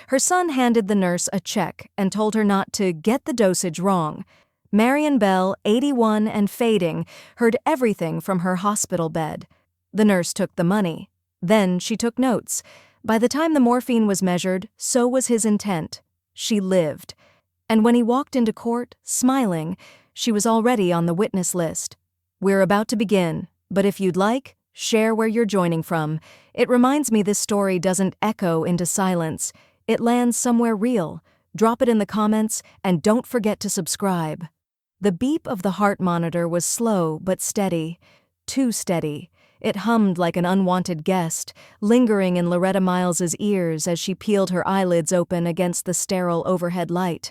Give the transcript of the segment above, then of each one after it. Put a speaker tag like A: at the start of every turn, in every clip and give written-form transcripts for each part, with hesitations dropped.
A: Her son handed the nurse a check and told her not to get the dosage wrong. Marion Bell, 81 and fading, heard everything from her hospital bed. The nurse took the money. Then she took notes. By the time the morphine was measured, so was his intent. She lived. And when he walked into court, smiling, she was already on the witness list. We're about to begin, but if you'd like, share where you're joining from. It reminds me this story doesn't echo into silence. It lands somewhere real. Drop it in the comments, and don't forget to subscribe. The beep of the heart monitor was slow but steady. Too steady. It hummed like an unwanted guest, lingering in Loretta Miles's ears as she peeled her eyelids open against the sterile overhead light.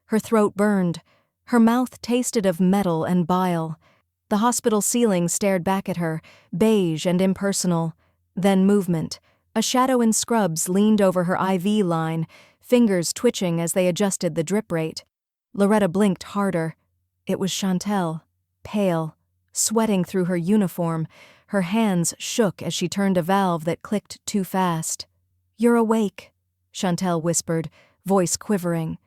A: Her throat burned. Her mouth tasted of metal and bile. The hospital ceiling stared back at her, beige and impersonal. Then movement. A shadow in scrubs leaned over her IV line, fingers twitching as they adjusted the drip rate. Loretta blinked harder. It was Chantel, pale, sweating through her uniform. Her hands shook as she turned a valve that clicked too fast. "You're awake," Chantel whispered, voice quivering.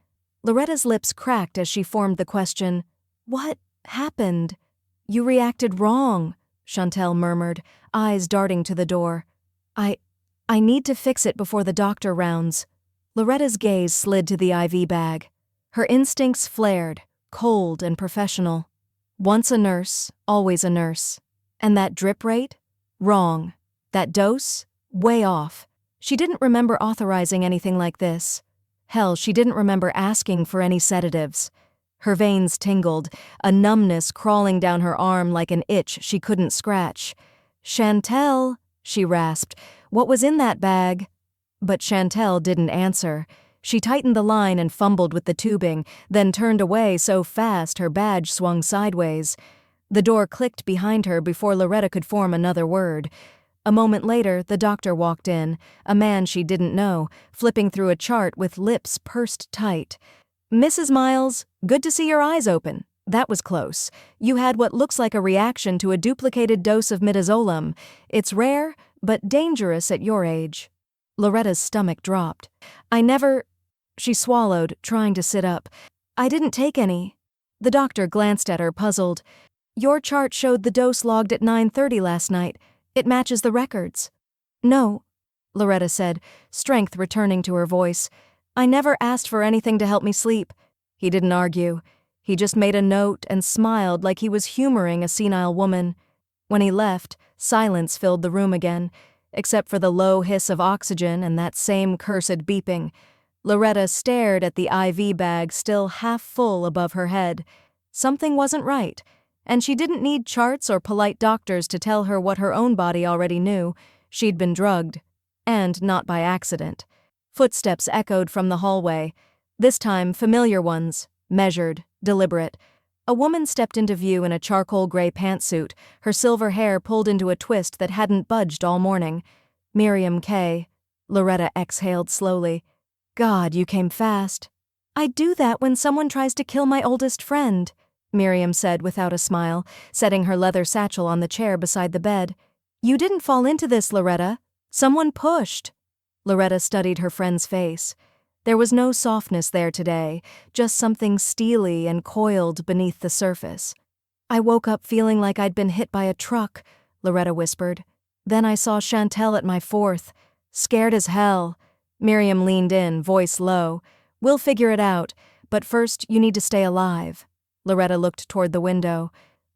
A: Loretta's lips cracked as she formed the question, "What happened?" "You reacted wrong," Chantel murmured, eyes darting to the door. I need to fix it before the doctor rounds." Loretta's gaze slid to the IV bag. Her instincts flared, cold and professional. Once a nurse, always a nurse. And that drip rate? Wrong. That dose? Way off. She didn't remember authorizing anything like this. Hell, she didn't remember asking for any sedatives. Her veins tingled, a numbness crawling down her arm like an itch she couldn't scratch. "Chantel," she rasped, "what was in that bag?" But Chantel didn't answer. She tightened the line and fumbled with the tubing, then turned away so fast her badge swung sideways. The door clicked behind her before Loretta could form another word. A moment later, the doctor walked in, a man she didn't know, flipping through a chart with lips pursed tight. "Mrs. Miles, good to see your eyes open. That was close. You had what looks like a reaction to a duplicated dose of midazolam. It's rare, but dangerous at your age." Loretta's stomach dropped. She swallowed, trying to sit up. "I didn't take any." The doctor glanced at her, puzzled. "Your chart showed the dose logged at 9:30 last night. It matches the records." "No," Loretta said, strength returning to her voice. "I never asked for anything to help me sleep." He didn't argue. He just made a note and smiled like he was humoring a senile woman. When he left, silence filled the room again, except for the low hiss of oxygen and that same cursed beeping. Loretta stared at the IV bag still half full above her head. Something wasn't right, and she didn't need charts or polite doctors to tell her what her own body already knew. She'd been drugged. And not by accident. Footsteps echoed from the hallway. This time, familiar ones, measured, deliberate. A woman stepped into view in a charcoal gray pantsuit, her silver hair pulled into a twist that hadn't budged all morning. "Miriam K." Loretta exhaled slowly. "God, you came fast." "I do that when someone tries to kill my oldest friend," Miriam said without a smile, setting her leather satchel on the chair beside the bed. "You didn't fall into this, Loretta. Someone pushed." Loretta studied her friend's face. There was no softness there today, just something steely and coiled beneath the surface. "I woke up feeling like I'd been hit by a truck," Loretta whispered. "Then I saw Chantel at my fourth. Scared as hell." Miriam leaned in, voice low. "We'll figure it out, but first you need to stay alive." Loretta looked toward the window.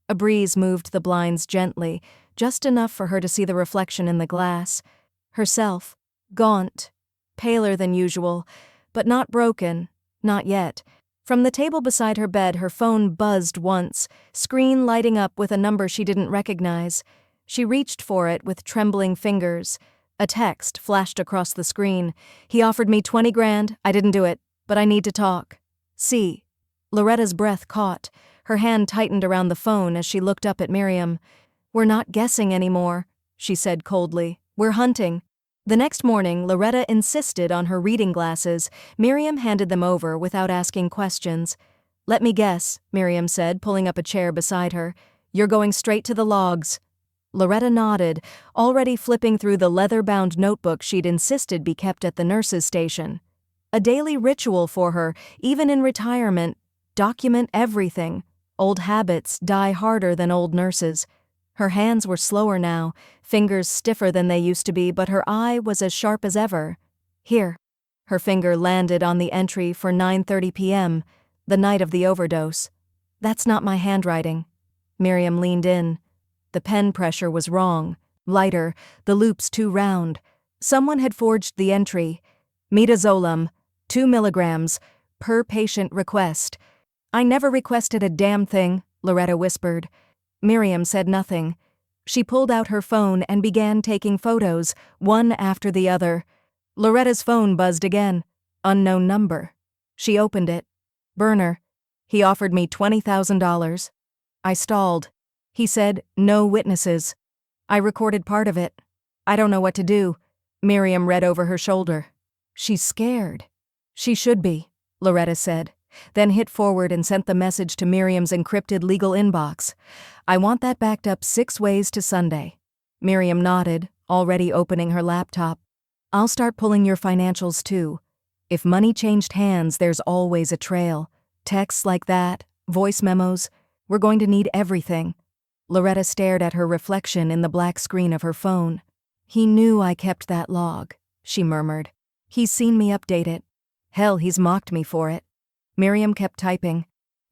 A: A breeze moved the blinds gently, just enough for her to see the reflection in the glass. Herself, gaunt, paler than usual, but not broken, not yet. From the table beside her bed, her phone buzzed once, screen lighting up with a number she didn't recognize. She reached for it with trembling fingers. A text flashed across the screen. "He offered me 20 grand. I didn't do it, but I need to talk. See." Loretta's breath caught. Her hand tightened around the phone as she looked up at Miriam. "We're not guessing anymore," she said coldly. "We're hunting." The next morning, Loretta insisted on her reading glasses. Miriam handed them over without asking questions. "Let me guess," Miriam said, pulling up a chair beside her. "You're going straight to the logs." Loretta nodded, already flipping through the leather-bound notebook she'd insisted be kept at the nurse's station. A daily ritual for her, even in retirement. Document everything. Old habits die harder than old nurses. Her hands were slower now, fingers stiffer than they used to be, but her eye was as sharp as ever. Here. Her finger landed on the entry for 9:30 p.m., the night of the overdose. That's not my handwriting. Miriam leaned in. The pen pressure was wrong. Lighter, the loops too round. Someone had forged the entry. Midazolam, 2 milligrams, per patient request. I never requested a damn thing, Loretta whispered. Miriam said nothing. She pulled out her phone and began taking photos, one after the other. Loretta's phone buzzed again. Unknown number. She opened it. Burner. He offered me $20,000. I stalled. He said, no witnesses. I recorded part of it. I don't know what to do. Miriam read over her shoulder. She's scared. She should be, Loretta said, then hit forward and sent the message to Miriam's encrypted legal inbox. I want that backed up 6 ways to Sunday. Miriam nodded, already opening her laptop. I'll start pulling your financials too. If money changed hands, there's always a trail. Texts like that, voice memos. We're going to need everything. Loretta stared at her reflection in the black screen of her phone. He knew I kept that log, she murmured. He's seen me update it. Hell, he's mocked me for it. Miriam kept typing.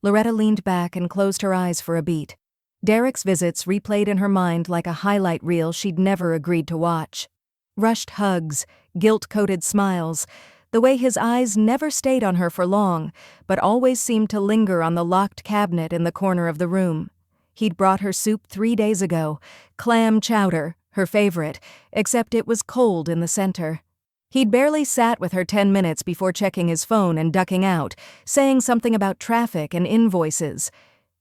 A: Loretta leaned back and closed her eyes for a beat. Derek's visits replayed in her mind like a highlight reel she'd never agreed to watch. Rushed hugs, guilt-coated smiles, the way his eyes never stayed on her for long, but always seemed to linger on the locked cabinet in the corner of the room. He'd brought her soup 3 days ago, clam chowder, her favorite, except it was cold in the center. He'd barely sat with her 10 minutes before checking his phone and ducking out, saying something about traffic and invoices.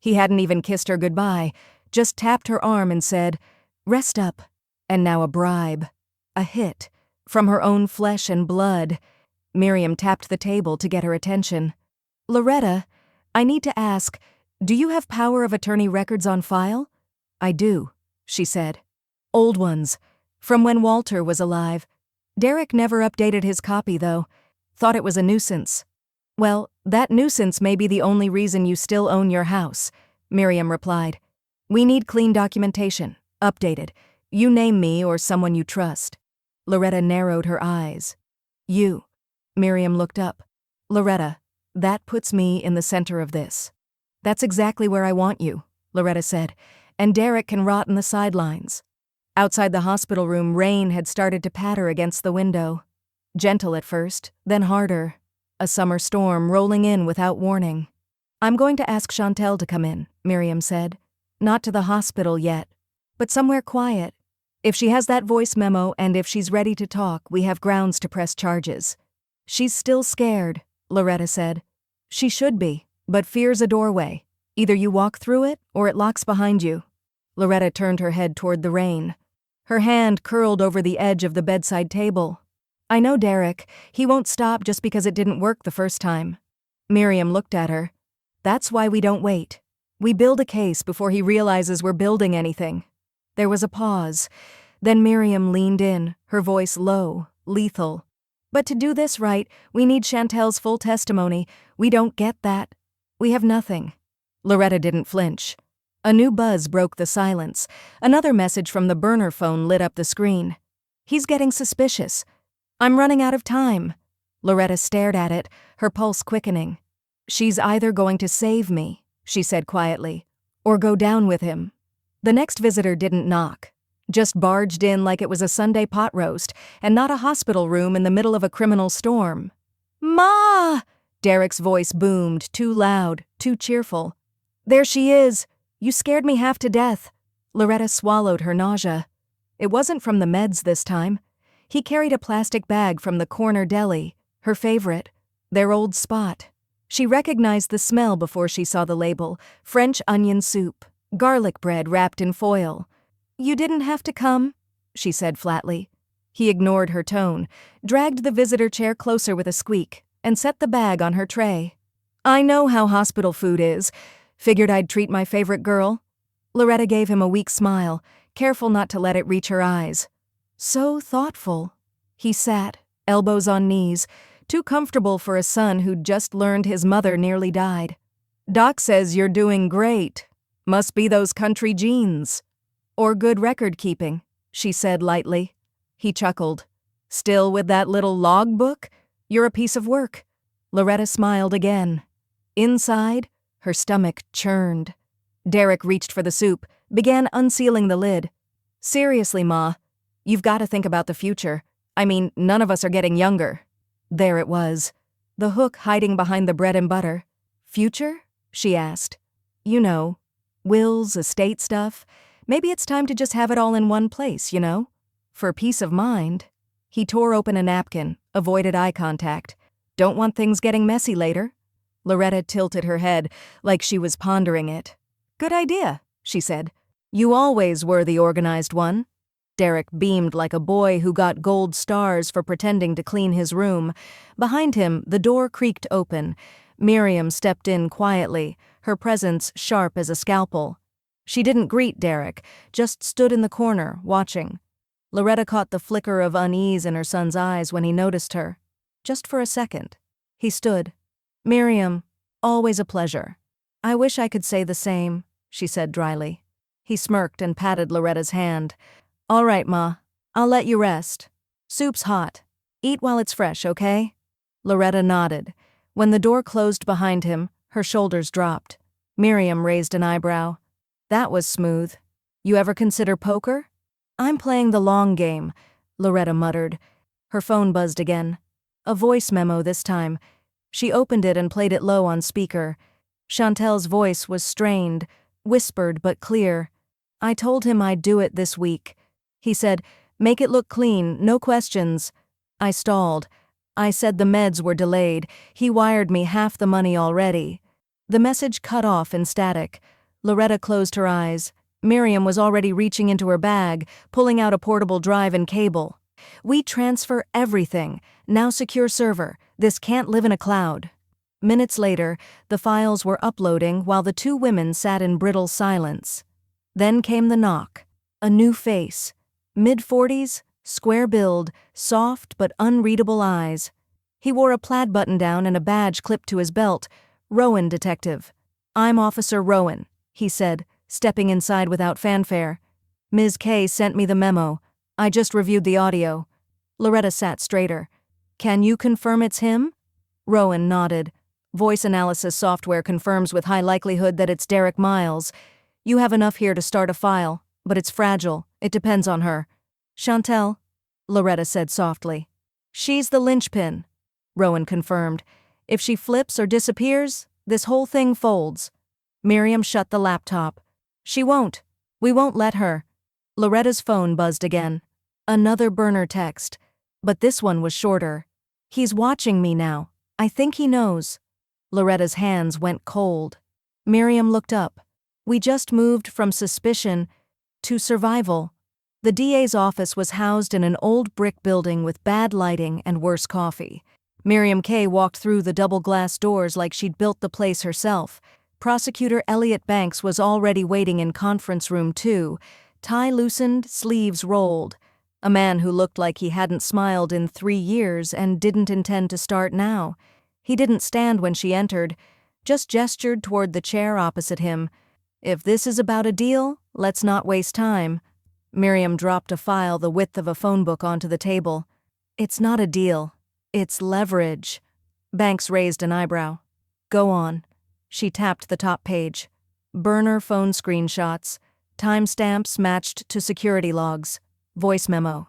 A: He hadn't even kissed her goodbye, just tapped her arm and said, rest up. And now a bribe. A hit. From her own flesh and blood. Miriam tapped the table to get her attention. Loretta, I need to ask, do you have power of attorney records on file? I do, she said. Old ones. From when Walter was alive. Derek never updated his copy, though. Thought it was a nuisance. Well, that nuisance may be the only reason you still own your house, Miriam replied. We need clean documentation. Updated. You name me or someone you trust. Loretta narrowed her eyes. You. Miriam looked up. Loretta, that puts me in the center of this. That's exactly where I want you, Loretta said, and Derek can rot in the sidelines. Outside the hospital room, rain had started to patter against the window. Gentle at first, then harder. A summer storm rolling in without warning. I'm going to ask Chantel to come in, Miriam said. Not to the hospital yet, but somewhere quiet. If she has that voice memo and if she's ready to talk, we have grounds to press charges. She's still scared, Loretta said. She should be, but fear's a doorway. Either you walk through it or it locks behind you. Loretta turned her head toward the rain. Her hand curled over the edge of the bedside table. I know Derek. He won't stop just because it didn't work the first time. Miriam looked at her. That's why we don't wait. We build a case before he realizes we're building anything. There was a pause. Then Miriam leaned in, her voice low, lethal. But to do this right, we need Chantel's full testimony. We don't get that. We have nothing. Loretta didn't flinch. A new buzz broke the silence. Another message from the burner phone lit up the screen. He's getting suspicious. I'm running out of time. Loretta stared at it, her pulse quickening. She's either going to save me, she said quietly, or go down with him. The next visitor didn't knock. Just barged in like it was a Sunday pot roast, and not a hospital room in the middle of a criminal storm. Ma! Derek's voice boomed, too loud, too cheerful. There she is! You scared me half to death. Loretta swallowed her nausea. It wasn't from the meds this time. He carried a plastic bag from the corner deli, her favorite, their old spot. She recognized the smell before she saw the label, French onion soup, garlic bread wrapped in foil. You didn't have to come, she said flatly. He ignored her tone, dragged the visitor chair closer with a squeak, and set the bag on her tray. I know how hospital food is. Figured I'd treat my favorite girl. Loretta gave him a weak smile, careful not to let it reach her eyes. So thoughtful. He sat, elbows on knees, Too comfortable for a son who'd just learned his mother nearly died. Doc says you're doing great. Must be those country genes. Or good record keeping, she said lightly. He chuckled. Still with that little logbook? You're a piece of work. Loretta smiled again. Inside, her stomach churned. Derek reached for the soup, began unsealing the lid. Seriously, Ma, you've got to think about the future. I mean, none of us are getting younger. There it was. The hook hiding behind the bread and butter. Future? She asked. You know, wills, estate stuff. Maybe it's time to just have it all in one place, you know? For peace of mind. He tore open a napkin, avoided eye contact. Don't want things getting messy later. Loretta tilted her head like she was pondering it. Good idea, she said. You always were the organized one. Derek beamed like a boy who got gold stars for pretending to clean his room. Behind him, the door creaked open. Miriam stepped in quietly, her presence sharp as a scalpel. She didn't greet Derek, just stood in the corner, watching. Loretta caught the flicker of unease in her son's eyes when he noticed her. Just for a second. He stood. Miriam, always a pleasure. I wish I could say the same, she said dryly. He smirked and patted Loretta's hand. All right, Ma. I'll let you rest. Soup's hot. Eat while it's fresh, okay? Loretta nodded. When the door closed behind him, her shoulders dropped. Miriam raised an eyebrow. That was smooth. You ever consider poker? I'm playing the long game, Loretta muttered. Her phone buzzed again. A voice memo this time. She opened it and played it low on speaker. Chantel's voice was strained, whispered but clear. I told him I'd do it this week. He said, make it look clean, no questions. I stalled. I said the meds were delayed. He wired me half the money already. The message cut off in static. Loretta closed her eyes. Miriam was already reaching into her bag, pulling out a portable drive and cable. We transfer everything. Now secure server. This can't live in a cloud. Minutes later, the files were uploading while the two women sat in brittle silence. Then came the knock. A new face. Mid-40s, square build, soft but unreadable eyes. He wore a plaid button-down and a badge clipped to his belt. Rowan detective. I'm Officer Rowan, he said, stepping inside without fanfare. Ms. K sent me the memo. I just reviewed the audio. Loretta sat straighter. Can you confirm it's him? Rowan nodded. Voice analysis software confirms with high likelihood that it's Derek Miles. You have enough here to start a file, but it's fragile. It depends on her. Chantel, Loretta said softly. She's the linchpin, Rowan confirmed. If she flips or disappears, this whole thing folds. Miriam shut the laptop. She won't. We won't let her. Loretta's phone buzzed again. Another burner text. But this one was shorter. He's watching me now. I think he knows. Loretta's hands went cold. Miriam looked up. We just moved from suspicion to survival. The DA's office was housed in an old brick building with bad lighting and worse coffee. Miriam K walked through the double glass doors like she'd built the place herself. Prosecutor Elliot Banks was already waiting in conference room 2, tie loosened, sleeves rolled. A man who looked like he hadn't smiled in 3 years and didn't intend to start now. He didn't stand when she entered, just gestured toward the chair opposite him. If this is about a deal, let's not waste time. Miriam dropped a file the width of a phone book onto the table. It's not a deal. It's leverage. Banks raised an eyebrow. Go on. She tapped the top page. Burner phone screenshots. Timestamps matched to security logs. Voice memo.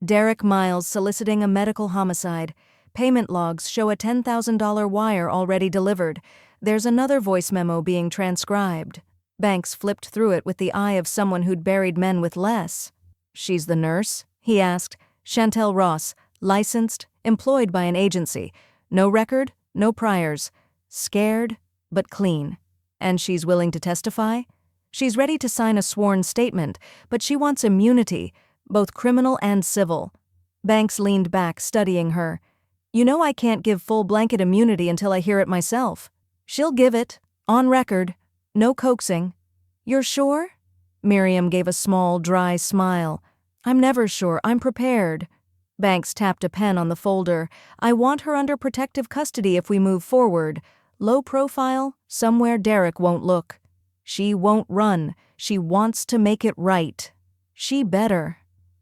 A: Derek Miles soliciting a medical homicide. Payment logs show a $10,000 wire already delivered. There's another voice memo being transcribed. Banks flipped through it with the eye of someone who'd buried men with less. She's the nurse? He asked. Chantel Ross, licensed, employed by an agency. No record, no priors. Scared, but clean. And she's willing to testify? She's ready to sign a sworn statement, but she wants immunity, both criminal and civil. Banks leaned back, studying her. You know I can't give full blanket immunity until I hear it myself. She'll give it, on record. No coaxing. You're sure? Miriam gave a small, dry smile. I'm never sure. I'm prepared. Banks tapped a pen on the folder. I want her under protective custody if we move forward. Low profile, somewhere Derek won't look. She won't run. She wants to make it right. She better.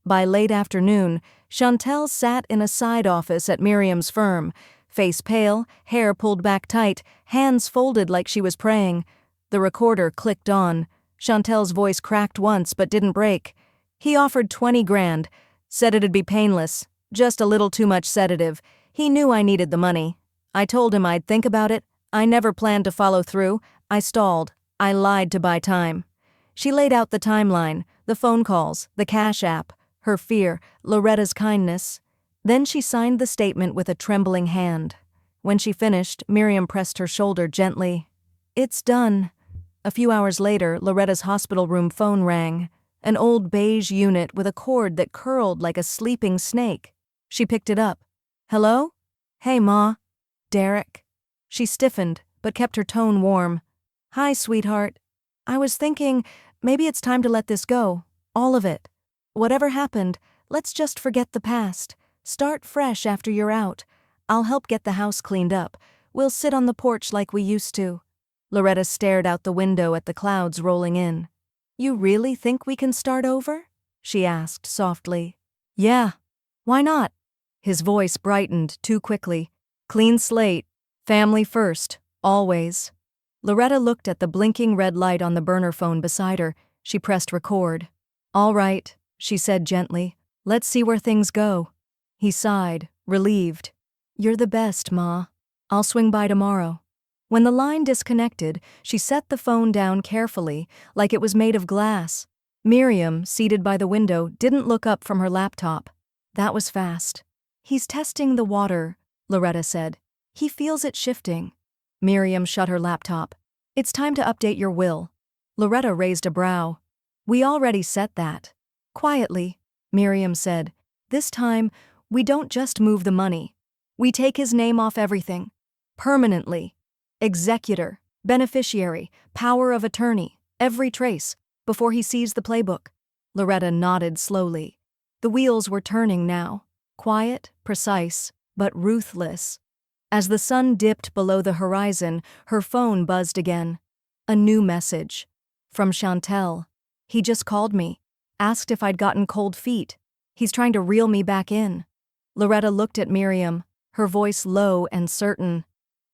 A: By late afternoon, Chantel sat in a side office at Miriam's firm, face pale, hair pulled back tight, hands folded like she was praying. The recorder clicked on. Chantel's voice cracked once but didn't break. He offered 20 grand, said it'd be painless, just a little too much sedative. He knew I needed the money. I told him I'd think about it. I never planned to follow through. I stalled. I lied to buy time. She laid out the timeline, the phone calls, the Cash App, her fear, Loretta's kindness. Then she signed the statement with a trembling hand. When she finished, Miriam pressed her shoulder gently. It's done. A few hours later, Loretta's hospital room phone rang. An old beige unit with a cord that curled like a sleeping snake. She picked it up. Hello? Hey, Ma. Derek. She stiffened, but kept her tone warm. Hi, sweetheart. I was thinking, maybe it's time to let this go. All of it. Whatever happened, let's just forget the past. Start fresh after you're out. I'll help get the house cleaned up. We'll sit on the porch like we used to. Loretta stared out the window at the clouds rolling in. You really think we can start over? She asked softly. Yeah. Why not? His voice brightened too quickly. Clean slate. Family first. Always. Loretta looked at the blinking red light on the burner phone beside her. She pressed record. All right, she said gently. Let's see where things go. He sighed, relieved. You're the best, Ma. I'll swing by tomorrow. When the line disconnected, she set the phone down carefully, like it was made of glass. Miriam, seated by the window, didn't look up from her laptop. That was fast. He's testing the water, Loretta said. He feels it shifting. Miriam shut her laptop. It's time to update your will. Loretta raised a brow. We already set that. Quietly, Miriam said. This time, we don't just move the money. We take his name off everything. Permanently. Executor, beneficiary, power of attorney, every trace, before he sees the playbook. Loretta nodded slowly. The wheels were turning now. Quiet, precise, but ruthless. As the sun dipped below the horizon, her phone buzzed again. A new message. From Chantel. He just called me. Asked if I'd gotten cold feet. He's trying to reel me back in. Loretta looked at Miriam, her voice low and certain.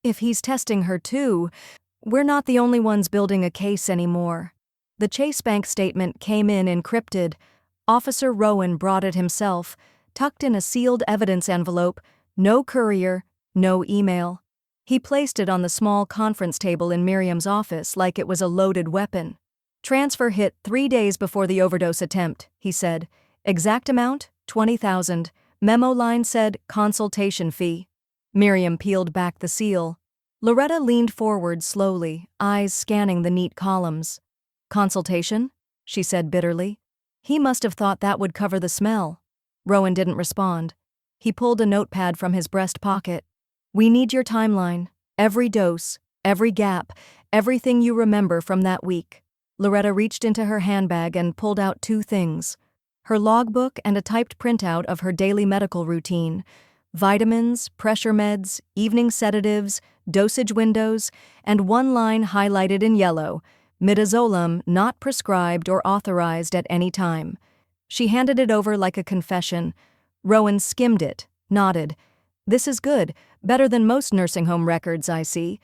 A: If he's testing her too, we're not the only ones building a case anymore. The Chase Bank statement came in encrypted. Officer Rowan brought it himself, tucked in a sealed evidence envelope, no courier, no email. He placed it on the small conference table in Miriam's office like it was a loaded weapon. Transfer hit 3 days before the overdose attempt, he said. Exact amount, $20,000. Memo line said consultation fee. Miriam peeled back the seal. Loretta leaned forward slowly, eyes scanning the neat columns. Consultation? She said bitterly. He must have thought that would cover the smell. Rowan didn't respond. He pulled a notepad from his breast pocket. We need your timeline. Every dose, every gap, everything you remember from that week. Loretta reached into her handbag and pulled out 2 things. Her logbook and a typed printout of her daily medical routine. Vitamins, pressure meds, evening sedatives, dosage windows, and 1 line highlighted in yellow, midazolam not prescribed or authorized at any time. She handed it over like a confession. Rowan skimmed it, nodded. This is good, better than most nursing home records I see.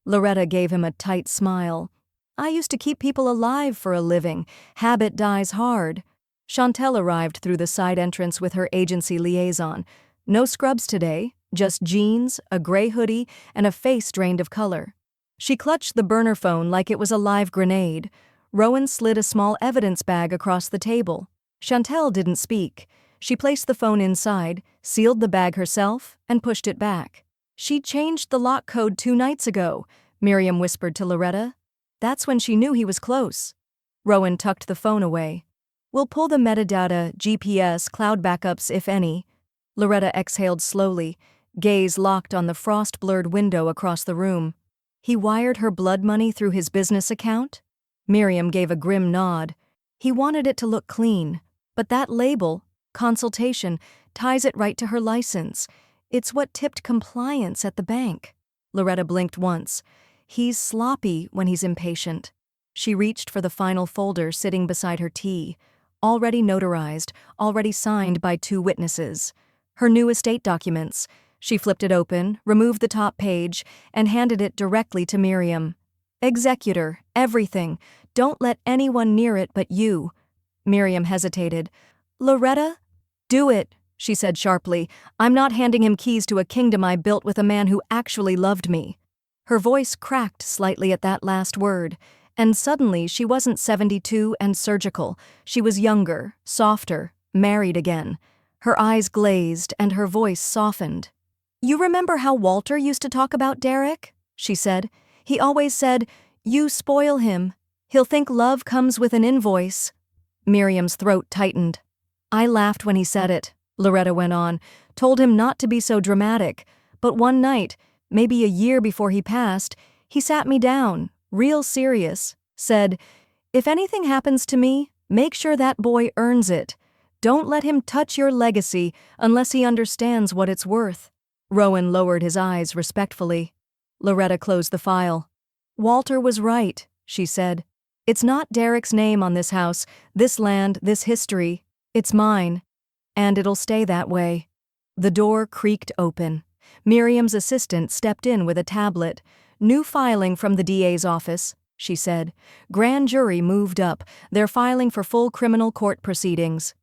A: Loretta gave him a tight smile. I used to keep people alive for a living. Habit dies hard. Chantel arrived through the side entrance with her agency liaison. No scrubs today, just jeans, a gray hoodie, and a face drained of color. She clutched the burner phone like it was a live grenade. Rowan slid a small evidence bag across the table. Chantel didn't speak. She placed the phone inside, sealed the bag herself, and pushed it back. She changed the lock code 2 nights ago, Miriam whispered to Loretta. That's when she knew he was close. Rowan tucked the phone away. We'll pull the metadata, GPS, cloud backups, if any. Loretta exhaled slowly, gaze locked on the frost-blurred window across the room. He wired her blood money through his business account? Miriam gave a grim nod. He wanted it to look clean, but that label, consultation, ties it right to her license. It's what tipped compliance at the bank. Loretta blinked once. He's sloppy when he's impatient. She reached for the final folder sitting beside her tea. Already notarized, already signed by 2 witnesses. Her new estate documents. She flipped it open, removed the top page, and handed it directly to Miriam. Executor, everything. Don't let anyone near it but you. Miriam hesitated. Loretta? Do it, she said sharply. I'm not handing him keys to a kingdom I built with a man who actually loved me. Her voice cracked slightly at that last word, and suddenly she wasn't 72 and surgical. She was younger, softer, married again. Her eyes glazed and her voice softened. You remember how Walter used to talk about Derek? She said. He always said, you spoil him. He'll think love comes with an invoice. Miriam's throat tightened. I laughed when he said it, Loretta went on, told him not to be so dramatic. But one night, maybe a year before he passed, he sat me down, real serious, said, if anything happens to me, make sure that boy earns it. Don't let him touch your legacy unless he understands what it's worth. Rowan lowered his eyes respectfully. Loretta closed the file. Walter was right, she said. It's not Derek's name on this house, this land, this history. It's mine. And it'll stay that way. The door creaked open. Miriam's assistant stepped in with a tablet. New filing from the DA's office, she said. Grand jury moved up. They're filing for full criminal court proceedings.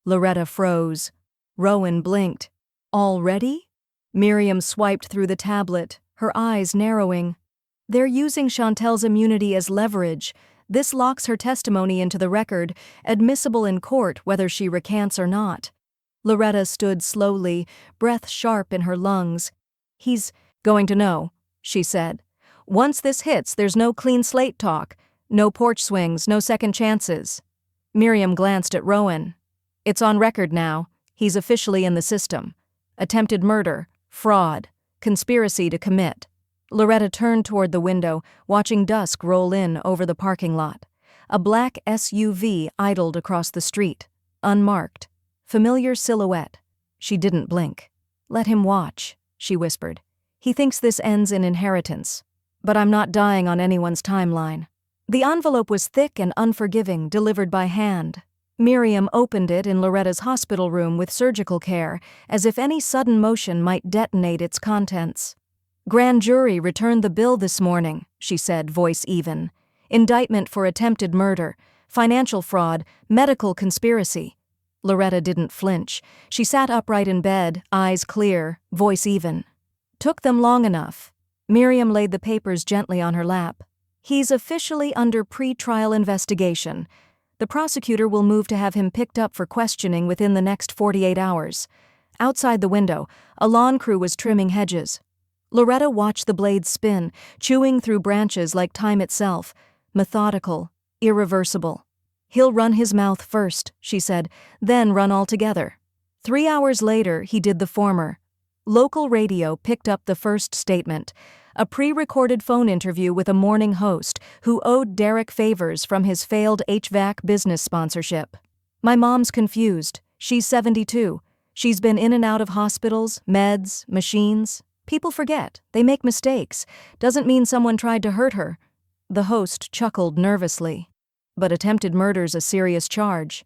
A: Loretta froze. Rowan blinked. Already? Miriam swiped through the tablet, her eyes narrowing. They're using Chantel's immunity as leverage. This locks her testimony into the record, admissible in court whether she recants or not. Loretta stood slowly, breath sharp in her lungs. He's going to know, she said. Once this hits, there's no clean slate talk. No porch swings, no second chances. Miriam glanced at Rowan. It's on record now. He's officially in the system. Attempted murder, fraud, conspiracy to commit. Loretta turned toward the window, watching dusk roll in over the parking lot. A black SUV idled across the street, unmarked. Familiar silhouette. She didn't blink. Let him watch, she whispered. He thinks this ends in inheritance. But I'm not dying on anyone's timeline. The envelope was thick and unforgiving, delivered by hand. Miriam opened it in Loretta's hospital room with surgical care, as if any sudden motion might detonate its contents. Grand jury returned the bill this morning, she said, voice even. Indictment for attempted murder, financial fraud, medical conspiracy. Loretta didn't flinch. She sat upright in bed, eyes clear, voice even. Took them long enough. Miriam laid the papers gently on her lap. He's officially under pre-trial investigation. The prosecutor will move to have him picked up for questioning within the next 48 hours. Outside the window, a lawn crew was trimming hedges. Loretta watched the blades spin, chewing through branches like time itself, methodical, irreversible. He'll run his mouth first, she said, then run altogether. 3 hours later, he did the former. Local radio picked up the first statement, a pre-recorded phone interview with a morning host who owed Derek favors from his failed HVAC business sponsorship. My mom's confused. She's 72. She's been in and out of hospitals, meds, machines. People forget. They make mistakes. Doesn't mean someone tried to hurt her. The host chuckled nervously. But attempted murder's a serious charge.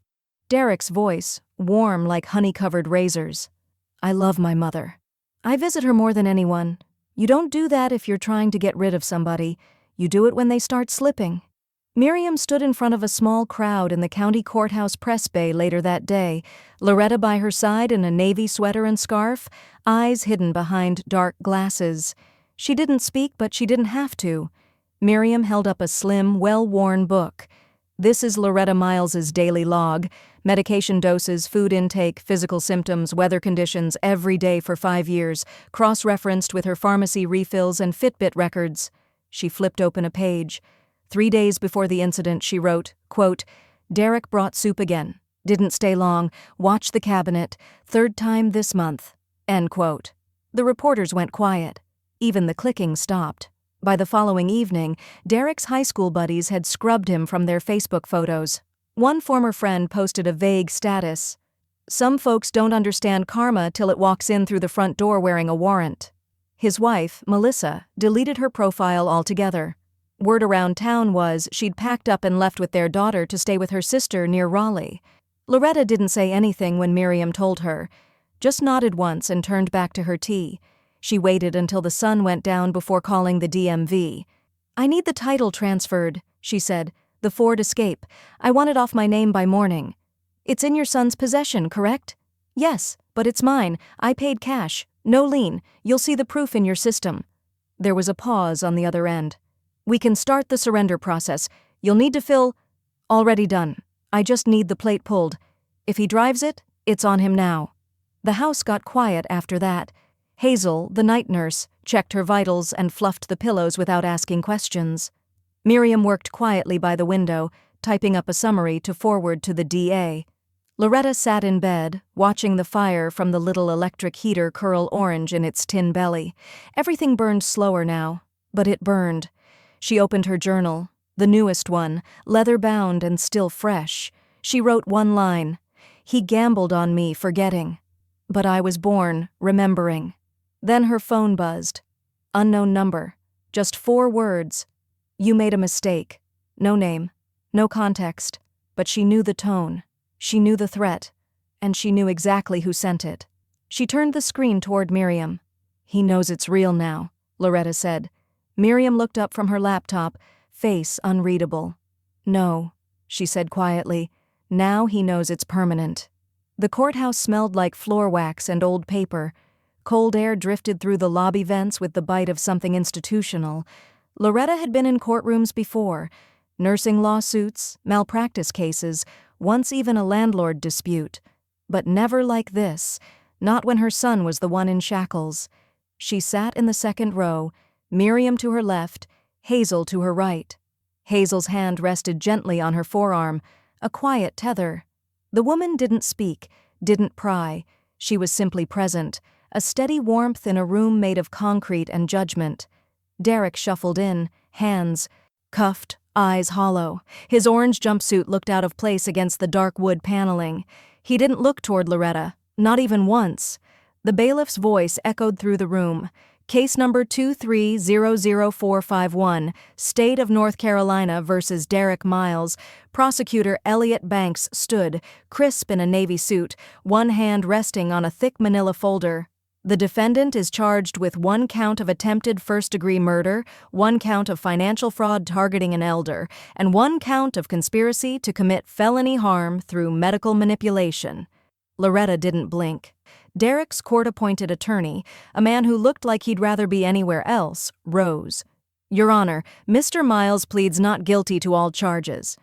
A: Derek's voice, warm like honey-covered razors. I love my mother. I visit her more than anyone. You don't do that if you're trying to get rid of somebody. You do it when they start slipping. Miriam stood in front of a small crowd in the county courthouse press bay later that day, Loretta by her side in a navy sweater and scarf, eyes hidden behind dark glasses. She didn't speak, but she didn't have to. Miriam held up a slim, well-worn book. This is Loretta Miles's daily log. Medication doses, food intake, physical symptoms, weather conditions every day for 5 years, cross-referenced with her pharmacy refills and Fitbit records. She flipped open a page. 3 days before the incident, she wrote, quote, Derek brought soup again. Didn't stay long. Watched the cabinet. 3rd time this month. End quote. The reporters went quiet. Even the clicking stopped. By the following evening, Derek's high school buddies had scrubbed him from their Facebook photos. One former friend posted a vague status. Some folks don't understand karma till it walks in through the front door wearing a warrant. His wife, Melissa, deleted her profile altogether. Word around town was she'd packed up and left with their daughter to stay with her sister near Raleigh. Loretta didn't say anything when Miriam told her, just nodded once and turned back to her tea. She waited until the sun went down before calling the DMV. "I need the title transferred," she said. "The Ford Escape. I want it off my name by morning." "It's in your son's possession, correct?" "Yes, but it's mine. I paid cash. No lien. You'll see the proof in your system." There was a pause on the other end. "We can start the surrender process. You'll need to fill—" "Already done. I just need the plate pulled. If he drives it, it's on him now." The house got quiet after that. Hazel, the night nurse, checked her vitals and fluffed the pillows without asking questions. Miriam worked quietly by the window, typing up a summary to forward to the DA. Loretta sat in bed, watching the fire from the little electric heater curl orange in its tin belly. Everything burned slower now, but it burned. She opened her journal, the newest one, leather-bound and still fresh. She wrote one line, "He gambled on me forgetting. But I was born remembering." Then her phone buzzed. Unknown number. Just 4 words. "You made a mistake." No name. No context. But she knew the tone. She knew the threat. And she knew exactly who sent it. She turned the screen toward Miriam. "He knows it's real now," Loretta said. Miriam looked up from her laptop, face unreadable. "No," she said quietly. "Now he knows it's permanent." The courthouse smelled like floor wax and old paper. Cold air drifted through the lobby vents with the bite of something institutional. Loretta had been in courtrooms before. Nursing lawsuits, malpractice cases, once even a landlord dispute. But never like this, not when her son was the one in shackles. She sat in the second row, Miriam to her left, Hazel to her right. Hazel's hand rested gently on her forearm, a quiet tether. The woman didn't speak, didn't pry. She was simply present, a steady warmth in a room made of concrete and judgment. Derek shuffled in, hands cuffed, eyes hollow. His orange jumpsuit looked out of place against the dark wood paneling. He didn't look toward Loretta, not even once. The bailiff's voice echoed through the room. "Case number 2300451, State of North Carolina versus Derek Miles." Prosecutor Elliot Banks stood, crisp in a navy suit, one hand resting on a thick manila folder. "The defendant is charged with 1 count of attempted first-degree murder, 1 count of financial fraud targeting an elder, and 1 count of conspiracy to commit felony harm through medical manipulation." Loretta didn't blink. Derek's court-appointed attorney, a man who looked like he'd rather be anywhere else, rose. "Your Honor, Mr. Miles pleads not guilty to all charges."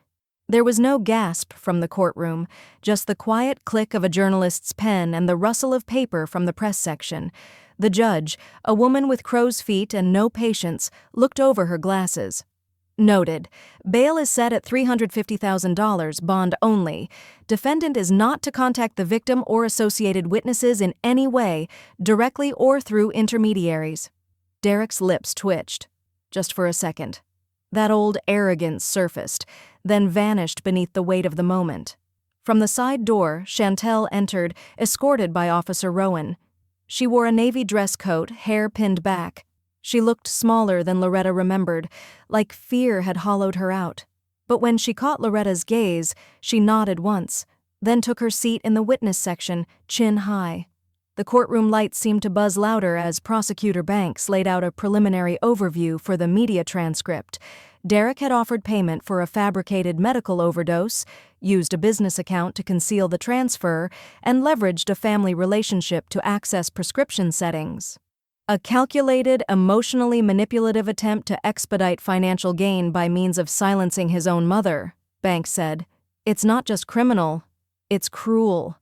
A: There was no gasp from the courtroom, just the quiet click of a journalist's pen and the rustle of paper from the press section. The judge, a woman with crow's feet and no patience, looked over her glasses. "Noted. Bail is set at $350,000, bond only. Defendant is not to contact the victim or associated witnesses in any way, directly or through intermediaries." Derek's lips twitched. Just for a second. That old arrogance surfaced, then vanished beneath the weight of the moment. From the side door, Chantel entered, escorted by Officer Rowan. She wore a navy dress coat, hair pinned back. She looked smaller than Loretta remembered, like fear had hollowed her out. But when she caught Loretta's gaze, she nodded once, then took her seat in the witness section, chin high. The courtroom lights seemed to buzz louder as Prosecutor Banks laid out a preliminary overview for the media transcript. Derek had offered payment for a fabricated medical overdose, used a business account to conceal the transfer, and leveraged a family relationship to access prescription settings. A calculated, emotionally manipulative attempt to expedite financial gain by means of silencing his own mother, Banks said. "It's not just criminal, it's cruel."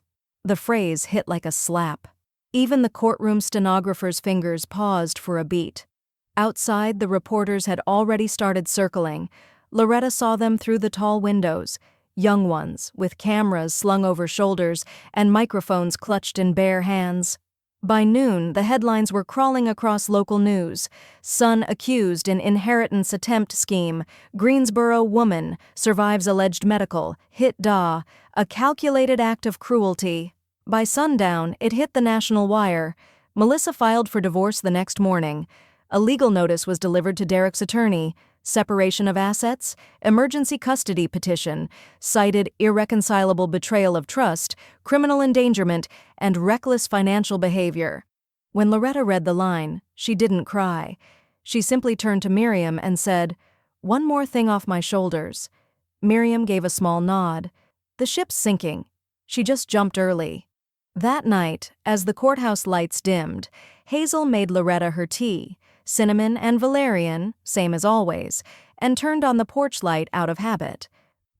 A: The phrase hit like a slap. Even the courtroom stenographer's fingers paused for a beat. Outside, the reporters had already started circling. Loretta saw them through the tall windows, young ones, with cameras slung over shoulders and microphones clutched in bare hands. By noon, the headlines were crawling across local news. Son accused in inheritance attempt scheme. Greensboro woman survives alleged medical. Hit Da. A calculated act of cruelty. By sundown, it hit the national wire. Melissa filed for divorce the next morning. A legal notice was delivered to Derek's attorney. Separation of assets, emergency custody petition, cited irreconcilable betrayal of trust, criminal endangerment, and reckless financial behavior. When Loretta read the line, she didn't cry. She simply turned to Miriam and said, "One more thing off my shoulders." Miriam gave a small nod. "The ship's sinking. She just jumped early." That night, as the courthouse lights dimmed, Hazel made Loretta her tea, cinnamon and valerian, same as always, and turned on the porch light out of habit.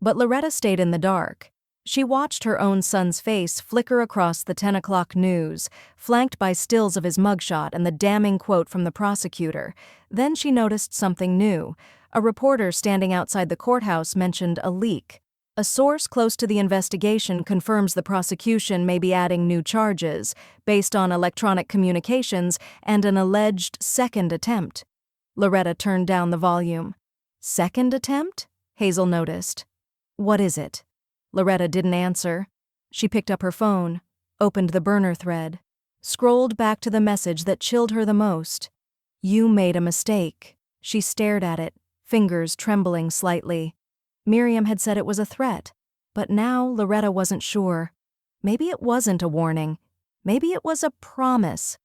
A: But Loretta stayed in the dark. She watched her own son's face flicker across the 10 o'clock news, flanked by stills of his mugshot and the damning quote from the prosecutor. Then she noticed something new. A reporter standing outside the courthouse mentioned a leak. A source close to the investigation confirms the prosecution may be adding new charges based on electronic communications and an alleged second attempt. Loretta turned down the volume. "Second attempt?" Hazel noticed. "What is it?" Loretta didn't answer. She picked up her phone, opened the burner thread, scrolled back to the message that chilled her the most. "You made a mistake." She stared at it, fingers trembling slightly. Miriam had said it was a threat, but now Loretta wasn't sure. Maybe it wasn't a warning. Maybe it was a promise.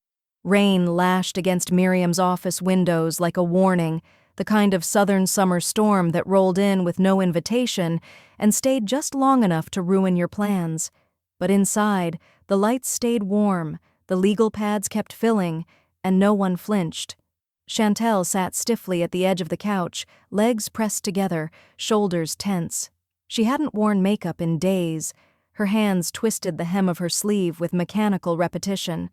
A: Rain lashed against Miriam's office windows like a warning, the kind of southern summer storm that rolled in with no invitation and stayed just long enough to ruin your plans. But inside, the lights stayed warm, the legal pads kept filling, and no one flinched. Chantel sat stiffly at the edge of the couch, legs pressed together, shoulders tense. She hadn't worn makeup in days. Her hands twisted the hem of her sleeve with mechanical repetition.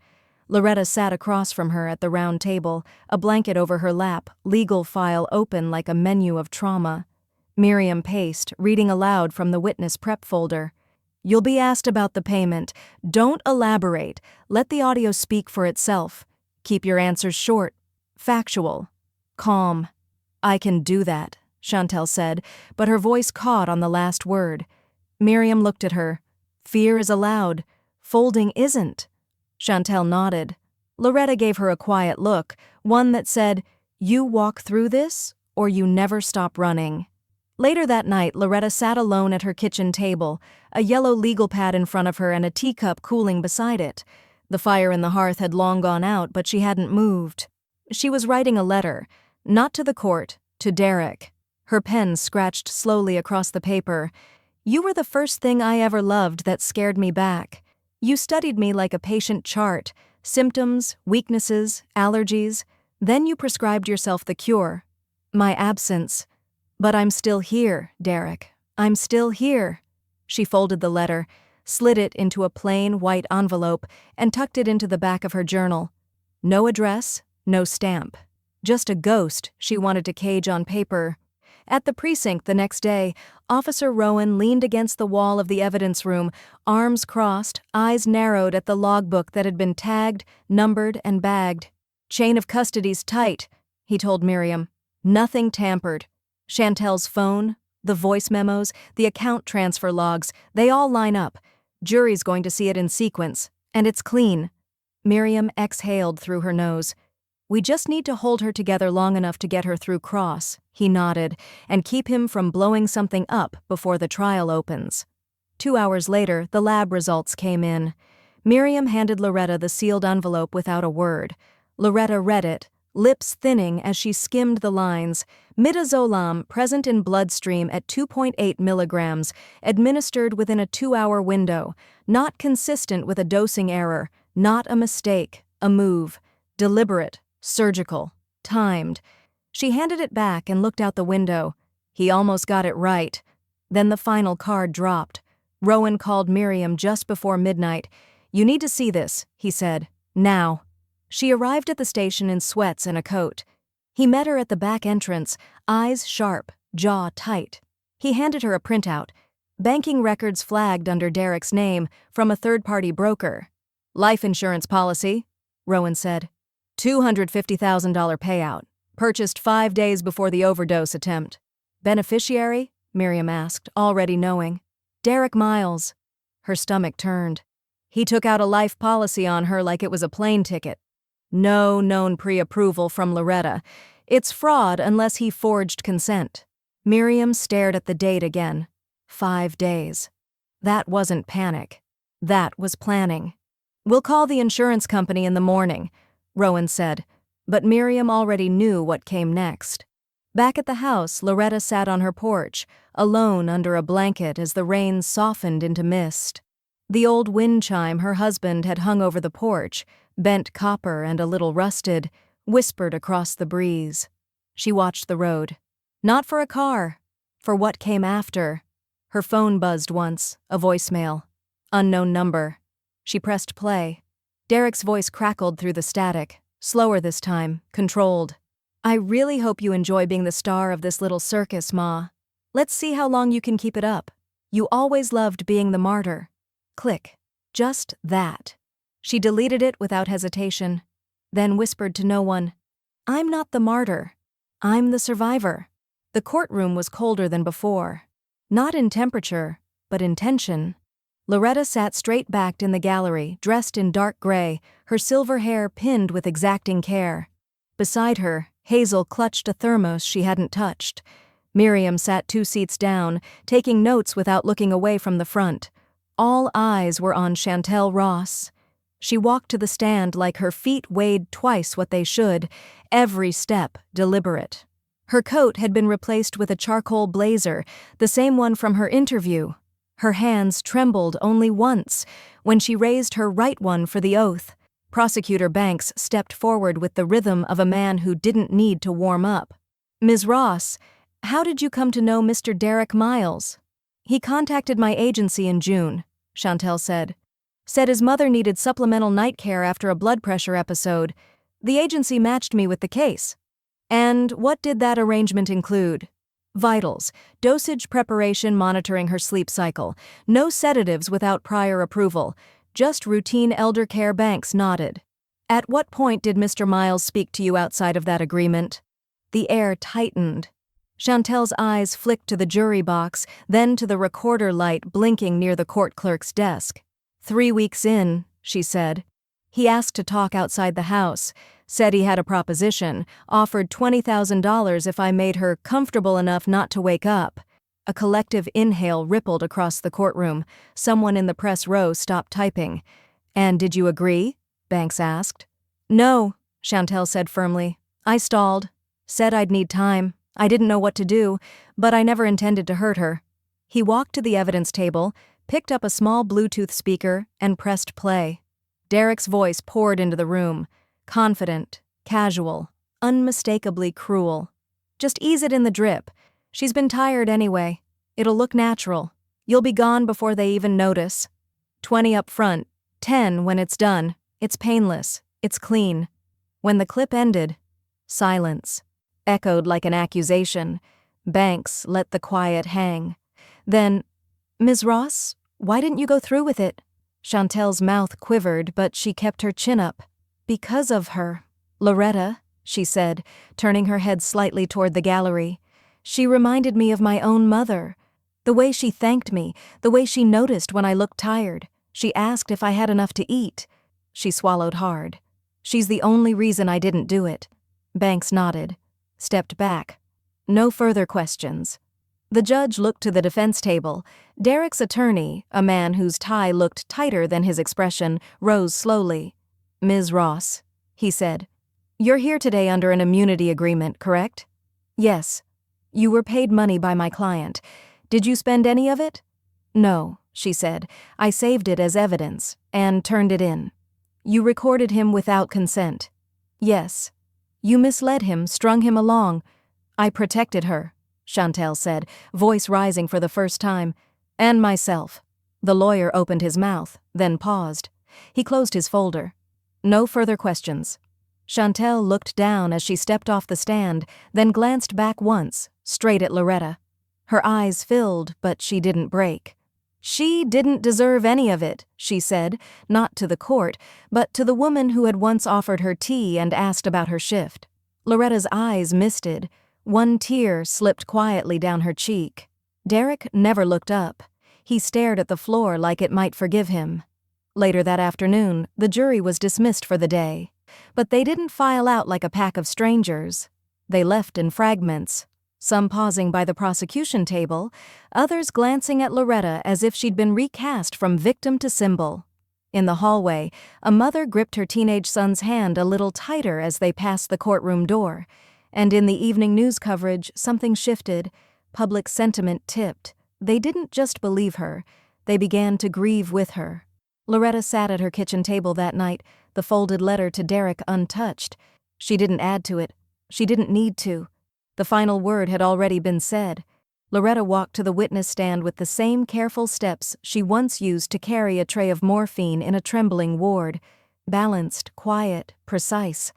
A: Loretta sat across from her at the round table, a blanket over her lap, legal file open like a menu of trauma. Miriam paced, reading aloud from the witness prep folder. "You'll be asked about the payment. Don't elaborate. Let the audio speak for itself. Keep your answers short. Factual. Calm." "I can do that," Chantel said, but her voice caught on the last word. Miriam looked at her. "Fear is allowed. Folding isn't." Chantel nodded. Loretta gave her a quiet look, one that said, "You walk through this, or you never stop running." Later that night, Loretta sat alone at her kitchen table, a yellow legal pad in front of her and a teacup cooling beside it. The fire in the hearth had long gone out, but she hadn't moved. She was writing a letter, not to the court, to Derek. Her pen scratched slowly across the paper. "You were the first thing I ever loved that scared me back. You studied me like a patient chart, symptoms, weaknesses, allergies. Then you prescribed yourself the cure. My absence. But I'm still here, Derek. I'm still here." She folded the letter, slid it into a plain white envelope, and tucked it into the back of her journal. No address, no stamp. Just a ghost she wanted to cage on paper. At the precinct the next day, Officer Rowan leaned against the wall of the evidence room, arms crossed, eyes narrowed at the logbook that had been tagged, numbered, and bagged. "Chain of custody's tight," he told Miriam. "Nothing tampered. Chantel's phone, the voice memos, the account transfer logs, they all line up. Jury's going to see it in sequence, and it's clean." Miriam exhaled through her nose. "We just need to hold her together long enough to get her through Cross," he nodded, "and keep him from blowing something up before the trial opens." 2 hours later, the lab results came in. Miriam handed Loretta the sealed envelope without a word. Loretta read it, lips thinning as she skimmed the lines. "Midazolam present in bloodstream at 2.8 milligrams, administered within a 2-hour window. Not consistent with a dosing error. Not a mistake, a move. Deliberate. Surgical. Timed." She handed it back and looked out the window. He almost got it right. Then the final card dropped. Rowan called Miriam just before midnight. "You need to see this," he said. "Now." She arrived at the station in sweats and a coat. He met her at the back entrance, eyes sharp, jaw tight. He handed her a printout. Banking records flagged under Derek's name from a third-party broker. "Life insurance policy," Rowan said. $250,000 payout. Purchased 5 days before the overdose attempt. "Beneficiary?" Miriam asked, already knowing. "Derek Miles." Her stomach turned. He took out a life policy on her like it was a plane ticket. No known pre-approval from Loretta. It's fraud unless he forged consent. Miriam stared at the date again. 5 days. That wasn't panic. That was planning. "We'll call the insurance company in the morning," Rowan said, but Miriam already knew what came next. Back at the house, Loretta sat on her porch, alone under a blanket as the rain softened into mist. The old wind chime her husband had hung over the porch, bent copper and a little rusted, whispered across the breeze. She watched the road. Not for a car, for what came after. Her phone buzzed once, a voicemail. Unknown number. She pressed play. Derek's voice crackled through the static, slower this time, controlled. "I really hope you enjoy being the star of this little circus, Ma. Let's see how long you can keep it up. You always loved being the martyr." Click. Just that. She deleted it without hesitation, then whispered to no one, "I'm not the martyr. I'm the survivor." The courtroom was colder than before. Not in temperature, but in tension. Loretta sat straight-backed in the gallery, dressed in dark gray, her silver hair pinned with exacting care. Beside her, Hazel clutched a thermos she hadn't touched. Miriam sat 2 seats down, taking notes without looking away from the front. All eyes were on Chantel Ross. She walked to the stand like her feet weighed twice what they should, every step deliberate. Her coat had been replaced with a charcoal blazer, the same one from her interview. Her hands trembled only once, when she raised her right one for the oath. Prosecutor Banks stepped forward with the rhythm of a man who didn't need to warm up. "Ms. Ross, how did you come to know Mr. Derek Miles?" "He contacted my agency in June," Chantel said. "Said his mother needed supplemental night care after a blood pressure episode. The agency matched me with the case." "And what did that arrangement include?" "Vitals, dosage preparation monitoring her sleep cycle, no sedatives without prior approval, just routine elder care." Banks nodded. "At what point did Mr. Miles speak to you outside of that agreement?" The air tightened. Chantel's eyes flicked to the jury box, then to the recorder light blinking near the court clerk's desk. 3 weeks in, she said. "He asked to talk outside the house, said he had a proposition, offered $20,000 if I made her comfortable enough not to wake up." A collective inhale rippled across the courtroom. Someone in the press row stopped typing. "And did you agree?" Banks asked. "No," Chantel said firmly. "I stalled. Said I'd need time. I didn't know what to do, but I never intended to hurt her." He walked to the evidence table, picked up a small Bluetooth speaker, and pressed play. Derek's voice poured into the room. Confident, casual, unmistakably cruel. "Just ease it in the drip. She's been tired anyway. It'll look natural. You'll be gone before they even notice. 20 up front, 10 when it's done. It's painless. It's clean." When the clip ended, silence. Echoed like an accusation. Banks let the quiet hang. Then, "Ms. Ross, why didn't you go through with it?" Chantel's mouth quivered, but she kept her chin up. "Because of her. Loretta," she said, turning her head slightly toward the gallery. "She reminded me of my own mother. The way she thanked me, the way she noticed when I looked tired. She asked if I had enough to eat." She swallowed hard. "She's the only reason I didn't do it." Banks nodded, stepped back. No further questions. The judge looked to the defense table. Derek's attorney, a man whose tie looked tighter than his expression, rose slowly. "Ms. Ross," he said, "you're here today under an immunity agreement, correct?" "Yes." "You were paid money by my client. Did you spend any of it?" "No," she said. "I saved it as evidence, and turned it in." "You recorded him without consent?" "Yes." "You misled him, strung him along." "I protected her," Chantel said, voice rising for the first time. "And myself." The lawyer opened his mouth, then paused. He closed his folder. No further questions. Chantel looked down as she stepped off the stand, then glanced back once, straight at Loretta. Her eyes filled, but she didn't break. "She didn't deserve any of it," she said, not to the court, but to the woman who had once offered her tea and asked about her shift. Loretta's eyes misted. One tear slipped quietly down her cheek. Derek never looked up. He stared at the floor like it might forgive him. Later that afternoon, the jury was dismissed for the day. But they didn't file out like a pack of strangers. They left in fragments, some pausing by the prosecution table, others glancing at Loretta as if she'd been recast from victim to symbol. In the hallway, a mother gripped her teenage son's hand a little tighter as they passed the courtroom door. And in the evening news coverage, something shifted. Public sentiment tipped. They didn't just believe her. They began to grieve with her. Loretta sat at her kitchen table that night, the folded letter to Derek untouched. She didn't add to it. She didn't need to. The final word had already been said. Loretta walked to the witness stand with the same careful steps she once used to carry a tray of morphine in a trembling ward. Balanced, quiet, precise.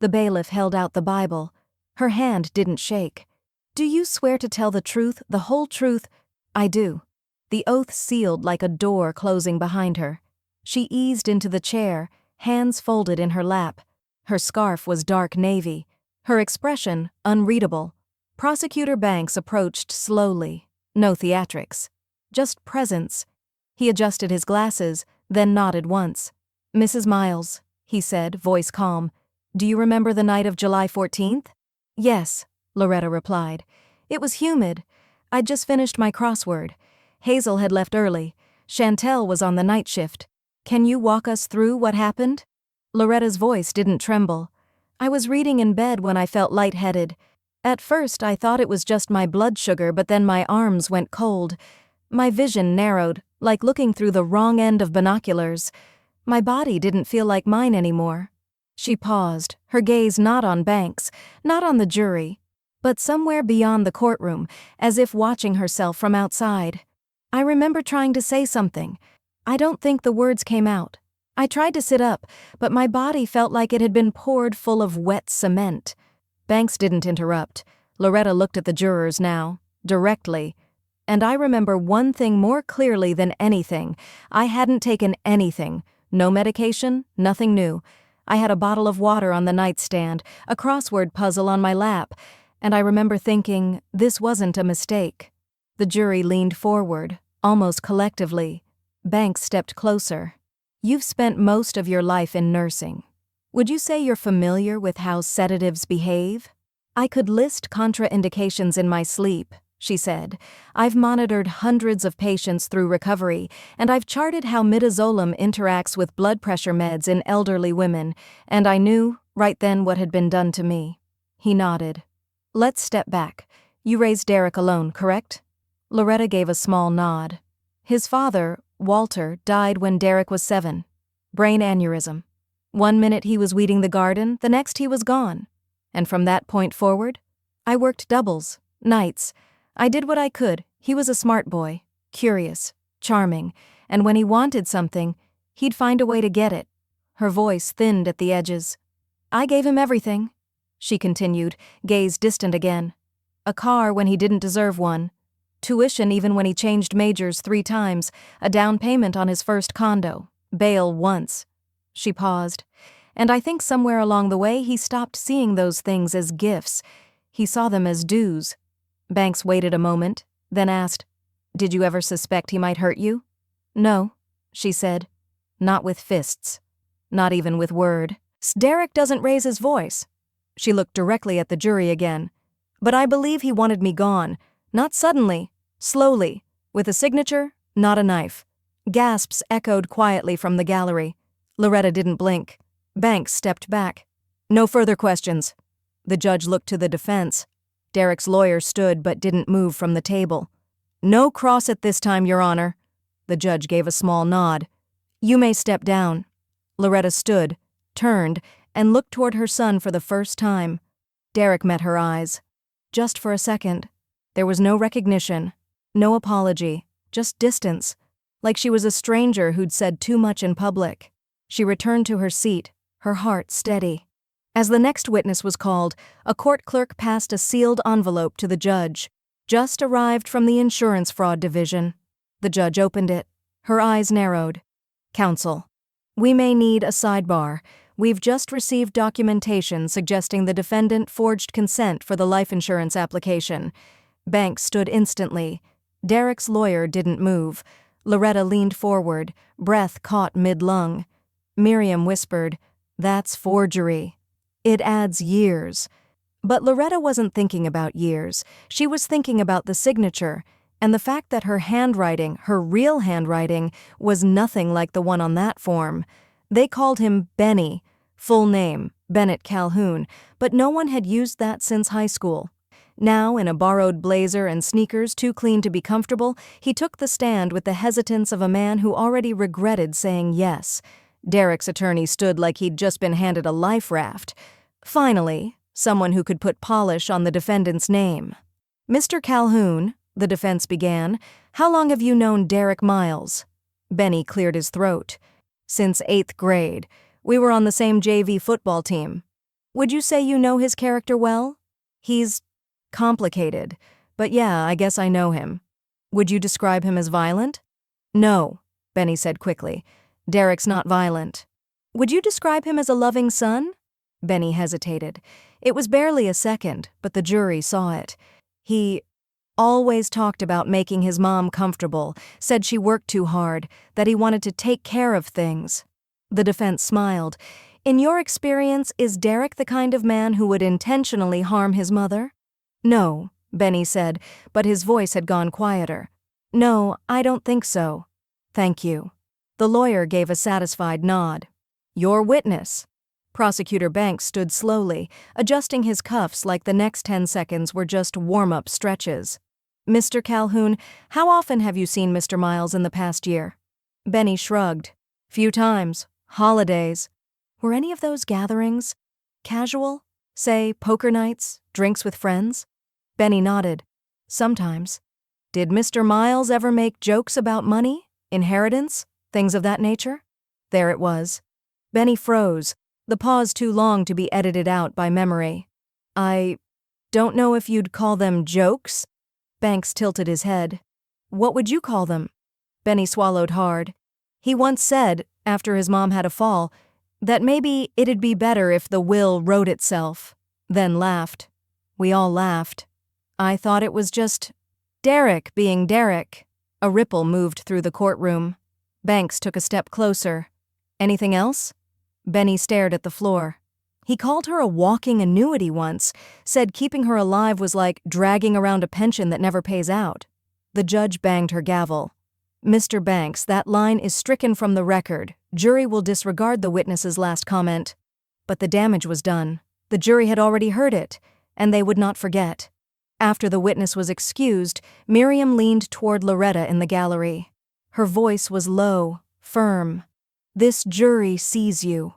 A: The bailiff held out the Bible. Her hand didn't shake. "Do you swear to tell the truth, the whole truth?" "I do." The oath sealed like a door closing behind her. She eased into the chair, hands folded in her lap. Her scarf was dark navy. Her expression unreadable. Prosecutor Banks approached slowly. No theatrics. Just presence. He adjusted his glasses, then nodded once. "Mrs. Miles," he said, voice calm. "Do you remember the night of July 14th? "Yes," Loretta replied. "It was humid. I'd just finished my crossword. Hazel had left early. Chantel was on the night shift. Can you walk us through what happened?" Loretta's voice didn't tremble. "I was reading in bed when I felt lightheaded. At first I thought it was just my blood sugar, but then my arms went cold. My vision narrowed, like looking through the wrong end of binoculars. My body didn't feel like mine anymore." She paused, her gaze not on Banks, not on the jury, but somewhere beyond the courtroom, as if watching herself from outside. "I remember trying to say something. I don't think the words came out. I tried to sit up, but my body felt like it had been poured full of wet cement." Banks didn't interrupt. Loretta looked at the jurors now, directly. "And I remember one thing more clearly than anything. I hadn't taken anything. No medication, nothing new. I had a bottle of water on the nightstand, a crossword puzzle on my lap, and I remember thinking, this wasn't a mistake." The jury leaned forward, almost collectively. Banks stepped closer. "You've spent most of your life in nursing. Would you say you're familiar with how sedatives behave?" "I could list contraindications in my sleep," she said. "I've monitored hundreds of patients through recovery, and I've charted how midazolam interacts with blood pressure meds in elderly women, and I knew, right then, what had been done to me." He nodded. "Let's step back. You raised Derek alone, correct?" Loretta gave a small nod. "His father, Walter, died when Derek was 7. Brain aneurysm. One minute he was weeding the garden, the next he was gone. And from that point forward, I worked doubles, nights. I did what I could. He was a smart boy, curious, charming, and when he wanted something, he'd find a way to get it." Her voice thinned at the edges. "I gave him everything," she continued, gaze distant again. "A car when he didn't deserve one. Tuition even when he changed majors 3 times, a down payment on his first condo, bail once." She paused. "And I think somewhere along the way he stopped seeing those things as gifts. He saw them as dues." Banks waited a moment, then asked, "Did you ever suspect he might hurt you?" "No," she said. "Not with fists. Not even with word. Derek doesn't raise his voice." She looked directly at the jury again. "But I believe he wanted me gone. Not suddenly, slowly, with a signature, not a knife." Gasps echoed quietly from the gallery. Loretta didn't blink. Banks stepped back. "No further questions." The judge looked to the defense. Derek's lawyer stood but didn't move from the table. "No cross at this time, Your Honor." The judge gave a small nod. "You may step down." Loretta stood, turned, and looked toward her son for the first time. Derek met her eyes. Just for a second. There was no recognition, no apology, just distance, like she was a stranger who'd said too much in public. She returned to her seat, her heart steady. As the next witness was called, a court clerk passed a sealed envelope to the judge. "Just arrived from the insurance fraud division." The judge opened it. Her eyes narrowed. "Counsel, we may need a sidebar. We've just received documentation suggesting the defendant forged consent for the life insurance application." Banks stood instantly. Derek's lawyer didn't move. Loretta leaned forward, breath caught mid-lung. Miriam whispered, "That's forgery. It adds years." But Loretta wasn't thinking about years. She was thinking about the signature, and the fact that her handwriting, her real handwriting, was nothing like the one on that form. They called him Benny, full name, Bennett Calhoun, but no one had used that since high school. Now, in a borrowed blazer and sneakers too clean to be comfortable, he took the stand with the hesitance of a man who already regretted saying yes. Derek's attorney stood like he'd just been handed a life raft. Finally, someone who could put polish on the defendant's name. "Mr. Calhoun," the defense began, "how long have you known Derek Miles?" Benny cleared his throat. "Since 8th grade. We were on the same JV football team." "Would you say you know his character well?" "He's complicated, but yeah, I guess I know him." "Would you describe him as violent?" "No," Benny said quickly. "Derek's not violent." "Would you describe him as a loving son?" Benny hesitated. It was barely a second, but the jury saw it. He always talked about making his mom comfortable, said she worked too hard, that he wanted to take care of things. The defense smiled. "In your experience, is Derek the kind of man who would intentionally harm his mother?" "No," Benny said, but his voice had gone quieter. "No, I don't think so." "Thank you." The lawyer gave a satisfied nod. "Your witness." Prosecutor Banks stood slowly, adjusting his cuffs like the next 10 seconds were just warm-up stretches. "Mr. Calhoun, how often have you seen Mr. Miles in the past year?" Benny shrugged. "Few times. Holidays." "Were any of those gatherings casual? Say, poker nights, drinks with friends?" Benny nodded. "Sometimes." "Did Mr. Miles ever make jokes about money, inheritance, things of that nature?" There it was. Benny froze, the pause too long to be edited out by memory. "I don't know if you'd call them jokes." Banks tilted his head. "What would you call them?" Benny swallowed hard. "He once said, after his mom had a fall, that maybe it'd be better if the will wrote itself." Then laughed. We all laughed. "I thought it was just Derek being Derek." A ripple moved through the courtroom. Banks took a step closer. "Anything else?" Benny stared at the floor. "He called her a walking annuity once, said keeping her alive was like dragging around a pension that never pays out." The judge banged her gavel. "Mr. Banks, that line is stricken from the record. Jury will disregard the witness's last comment." But the damage was done. The jury had already heard it, and they would not forget. After the witness was excused, Miriam leaned toward Loretta in the gallery. Her voice was low, firm. "This jury sees you."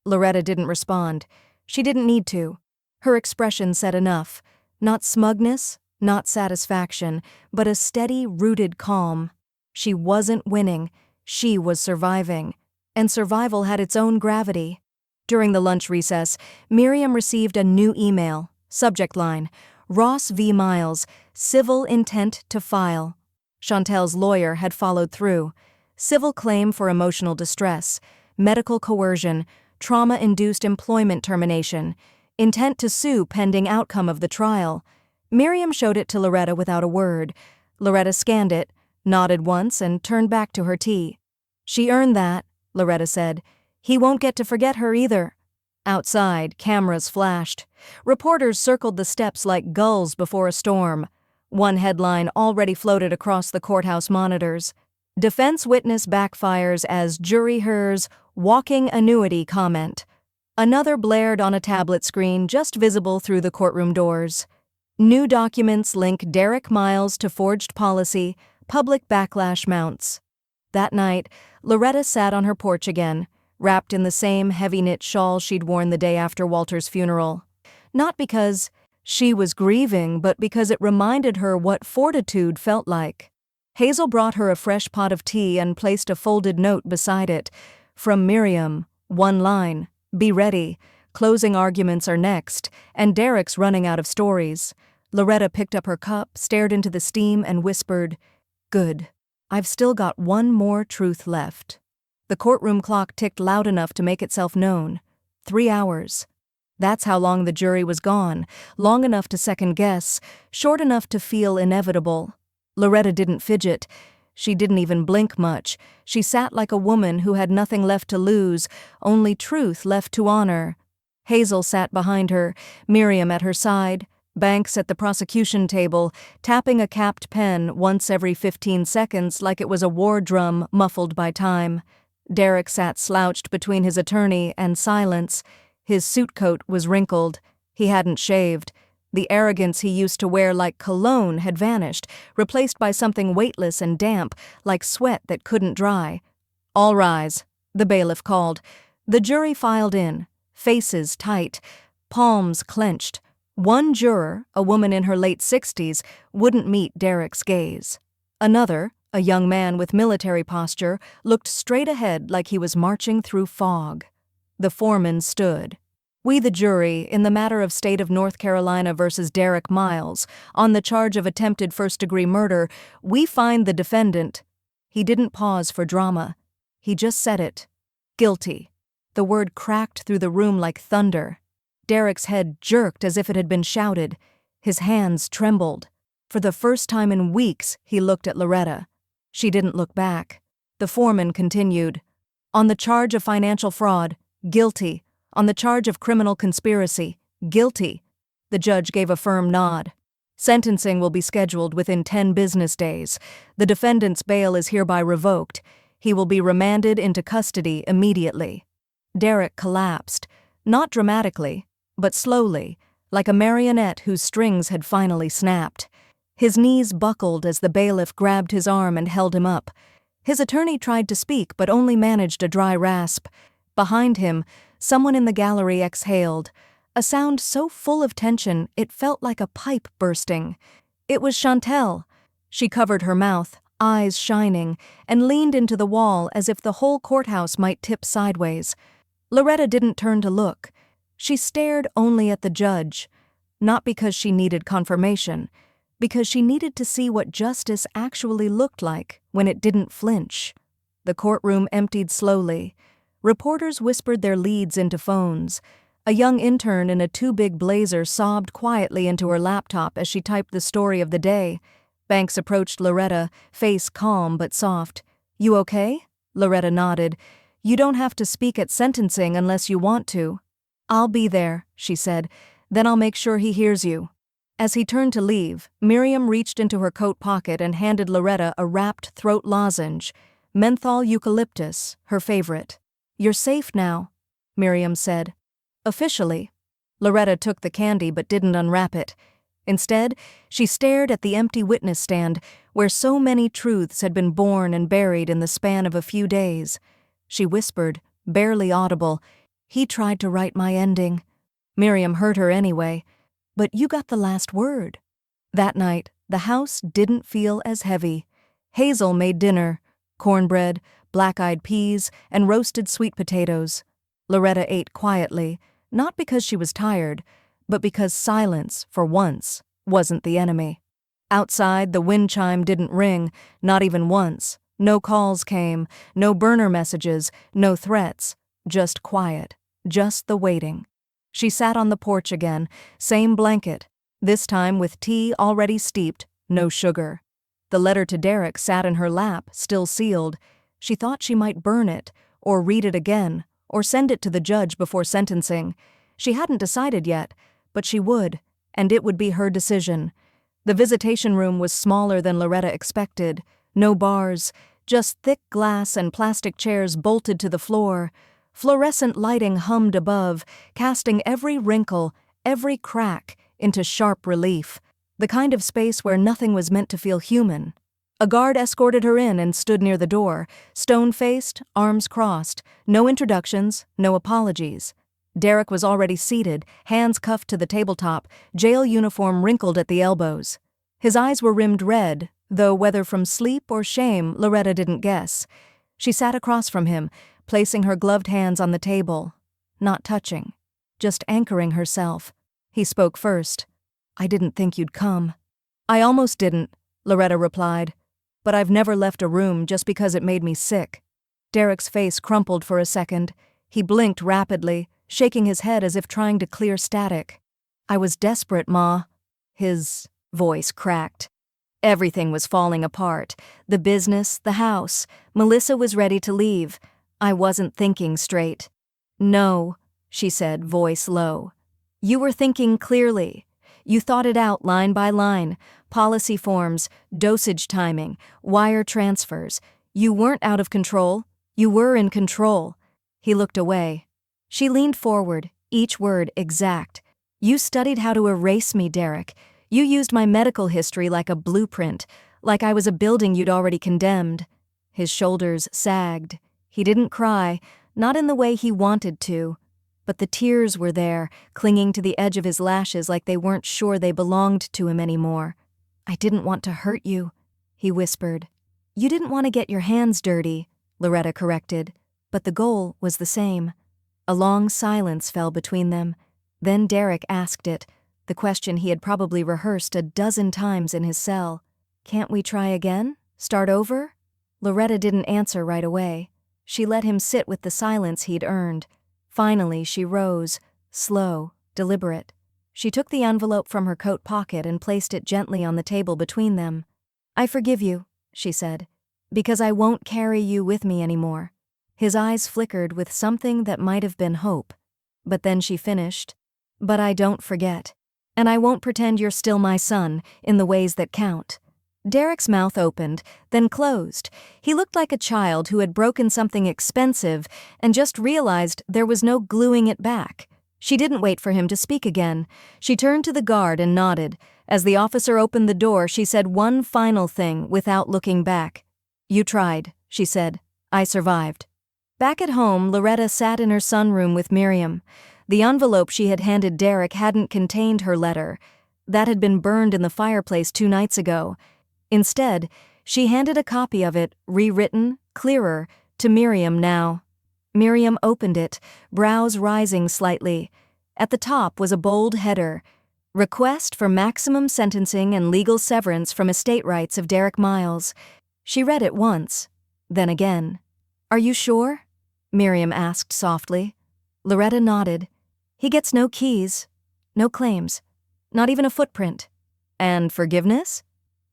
A: Loretta didn't respond. She didn't need to. Her expression said enough. Not smugness, not satisfaction, but a steady, rooted calm. She wasn't winning. She was surviving. And survival had its own gravity. During the lunch recess, Miriam received a new email. Subject line, "Ross v. Miles, civil intent to file." Chantel's lawyer had followed through. Civil claim for emotional distress, medical coercion, trauma-induced employment termination, intent to sue pending outcome of the trial. Miriam showed it to Loretta without a word. Loretta scanned it, nodded once, and turned back to her tea. "She earned that," Loretta said. "He won't get to forget her either." Outside, cameras flashed. Reporters circled the steps like gulls before a storm. One headline already floated across the courthouse monitors. "Defense witness backfires as jury hears walking annuity comment." Another blared on a tablet screen just visible through the courtroom doors. "New documents link Derek Miles to forged policy, public backlash mounts." That night, Loretta sat on her porch again, wrapped in the same heavy-knit shawl she'd worn the day after Walter's funeral. Not because she was grieving, but because it reminded her what fortitude felt like. Hazel brought her a fresh pot of tea and placed a folded note beside it. From Miriam, one line, "Be ready. Closing arguments are next, and Derek's running out of stories." Loretta picked up her cup, stared into the steam, and whispered, "Good. I've still got one more truth left." The courtroom clock ticked loud enough to make itself known. 3 hours. That's how long the jury was gone, long enough to second guess, short enough to feel inevitable. Loretta didn't fidget. She didn't even blink much. She sat like a woman who had nothing left to lose, only truth left to honor. Hazel sat behind her, Miriam at her side, Banks at the prosecution table, tapping a capped pen once every 15 seconds like it was a war drum muffled by time. Derek sat slouched between his attorney and silence. His suit coat was wrinkled. He hadn't shaved. The arrogance he used to wear like cologne had vanished, replaced by something weightless and damp, like sweat that couldn't dry. "All rise," the bailiff called. The jury filed in, faces tight, palms clenched. One juror, a woman in her late 60s, wouldn't meet Derek's gaze. Another, a young man with military posture, looked straight ahead like he was marching through fog. The foreman stood. "We, the jury, in the matter of State of North Carolina versus Derek Miles, on the charge of attempted first-degree murder, we find the defendant." He didn't pause for drama. He just said it. "Guilty." The word cracked through the room like thunder. Derek's head jerked as if it had been shouted. His hands trembled. For the first time in weeks, he looked at Loretta. She didn't look back. The foreman continued. "On the charge of financial fraud, guilty. On the charge of criminal conspiracy, guilty." The judge gave a firm nod. "Sentencing will be scheduled within 10 business days. The defendant's bail is hereby revoked. He will be remanded into custody immediately." Derek collapsed, not dramatically, but slowly, like a marionette whose strings had finally snapped. His knees buckled as the bailiff grabbed his arm and held him up. His attorney tried to speak but only managed a dry rasp. Behind him, someone in the gallery exhaled, a sound so full of tension it felt like a pipe bursting. It was Chantel. She covered her mouth, eyes shining, and leaned into the wall as if the whole courthouse might tip sideways. Loretta didn't turn to look. She stared only at the judge, not because she needed confirmation, because she needed to see what justice actually looked like when it didn't flinch. The courtroom emptied slowly. Reporters whispered their leads into phones. A young intern in a too-big blazer sobbed quietly into her laptop as she typed the story of the day. Banks approached Loretta, face calm but soft. "You okay?" Loretta nodded. "You don't have to speak at sentencing unless you want to." "I'll be there," she said. "Then I'll make sure he hears you." As he turned to leave, Miriam reached into her coat pocket and handed Loretta a wrapped throat lozenge, menthol eucalyptus, her favorite. "You're safe now," Miriam said. "Officially." Loretta took the candy but didn't unwrap it. Instead, she stared at the empty witness stand where so many truths had been born and buried in the span of a few days. She whispered, barely audible, "He tried to write my ending." Miriam heard her anyway. "But you got the last word." That night, the house didn't feel as heavy. Hazel made dinner, cornbread, black-eyed peas, and roasted sweet potatoes. Loretta ate quietly, not because she was tired, but because silence, for once, wasn't the enemy. Outside, the wind chime didn't ring, not even once. No calls came, no burner messages, no threats, just quiet, just the waiting. She sat on the porch again, same blanket, this time with tea already steeped, no sugar. The letter to Derek sat in her lap, still sealed. She thought she might burn it, or read it again, or send it to the judge before sentencing. She hadn't decided yet, but she would, and it would be her decision. The visitation room was smaller than Loretta expected. No bars, just thick glass and plastic chairs bolted to the floor. Fluorescent lighting hummed above, casting every wrinkle, every crack, into sharp relief, the kind of space where nothing was meant to feel human. A guard escorted her in and stood near the door, stone-faced, arms crossed, no introductions, no apologies. Derek was already seated, hands cuffed to the tabletop, jail uniform wrinkled at the elbows. His eyes were rimmed red, though whether from sleep or shame, Loretta didn't guess. She sat across from him, placing her gloved hands on the table, not touching, just anchoring herself. He spoke first. "I didn't think you'd come." "I almost didn't," Loretta replied. "But I've never left a room just because it made me sick." Derek's face crumpled for a second. He blinked rapidly, shaking his head as if trying to clear static. "I was desperate, Ma." His voice cracked. Everything was falling apart. The business, the house. Melissa was ready to leave. I wasn't thinking straight. "No," she said, voice low. "You were thinking clearly. You thought it out line by line. Policy forms, dosage timing, wire transfers. You weren't out of control. You were in control." He looked away. She leaned forward, each word exact. "You studied how to erase me, Derek. You used my medical history like a blueprint, like I was a building you'd already condemned." His shoulders sagged. He didn't cry, not in the way he wanted to, but the tears were there, clinging to the edge of his lashes like they weren't sure they belonged to him anymore. "I didn't want to hurt you," he whispered. "You didn't want to get your hands dirty," Loretta corrected, but the goal was the same. A long silence fell between them. Then Derek asked it, the question he had probably rehearsed a dozen times in his cell. "Can't we try again? Start over?" Loretta didn't answer right away. She let him sit with the silence he'd earned. Finally, she rose, slow, deliberate. She took the envelope from her coat pocket and placed it gently on the table between them. "I forgive you," she said, "because I won't carry you with me anymore." His eyes flickered with something that might have been hope. But then she finished, "But I don't forget. And I won't pretend you're still my son in the ways that count." Derek's mouth opened, then closed. He looked like a child who had broken something expensive and just realized there was no gluing it back. She didn't wait for him to speak again. She turned to the guard and nodded. As the officer opened the door, she said one final thing without looking back. "You tried," she said. "I survived." Back at home, Loretta sat in her sunroom with Miriam. The envelope she had handed Derek hadn't contained her letter. That had been burned in the fireplace 2 nights ago. Instead, she handed a copy of it, rewritten, clearer, to Miriam now. Miriam opened it, brows rising slightly. At the top was a bold header, "Request for maximum sentencing and legal severance from estate rights of Derek Miles." She read it once, then again. "Are you sure?" Miriam asked softly. Loretta nodded. "He gets no keys, no claims, not even a footprint. And forgiveness?"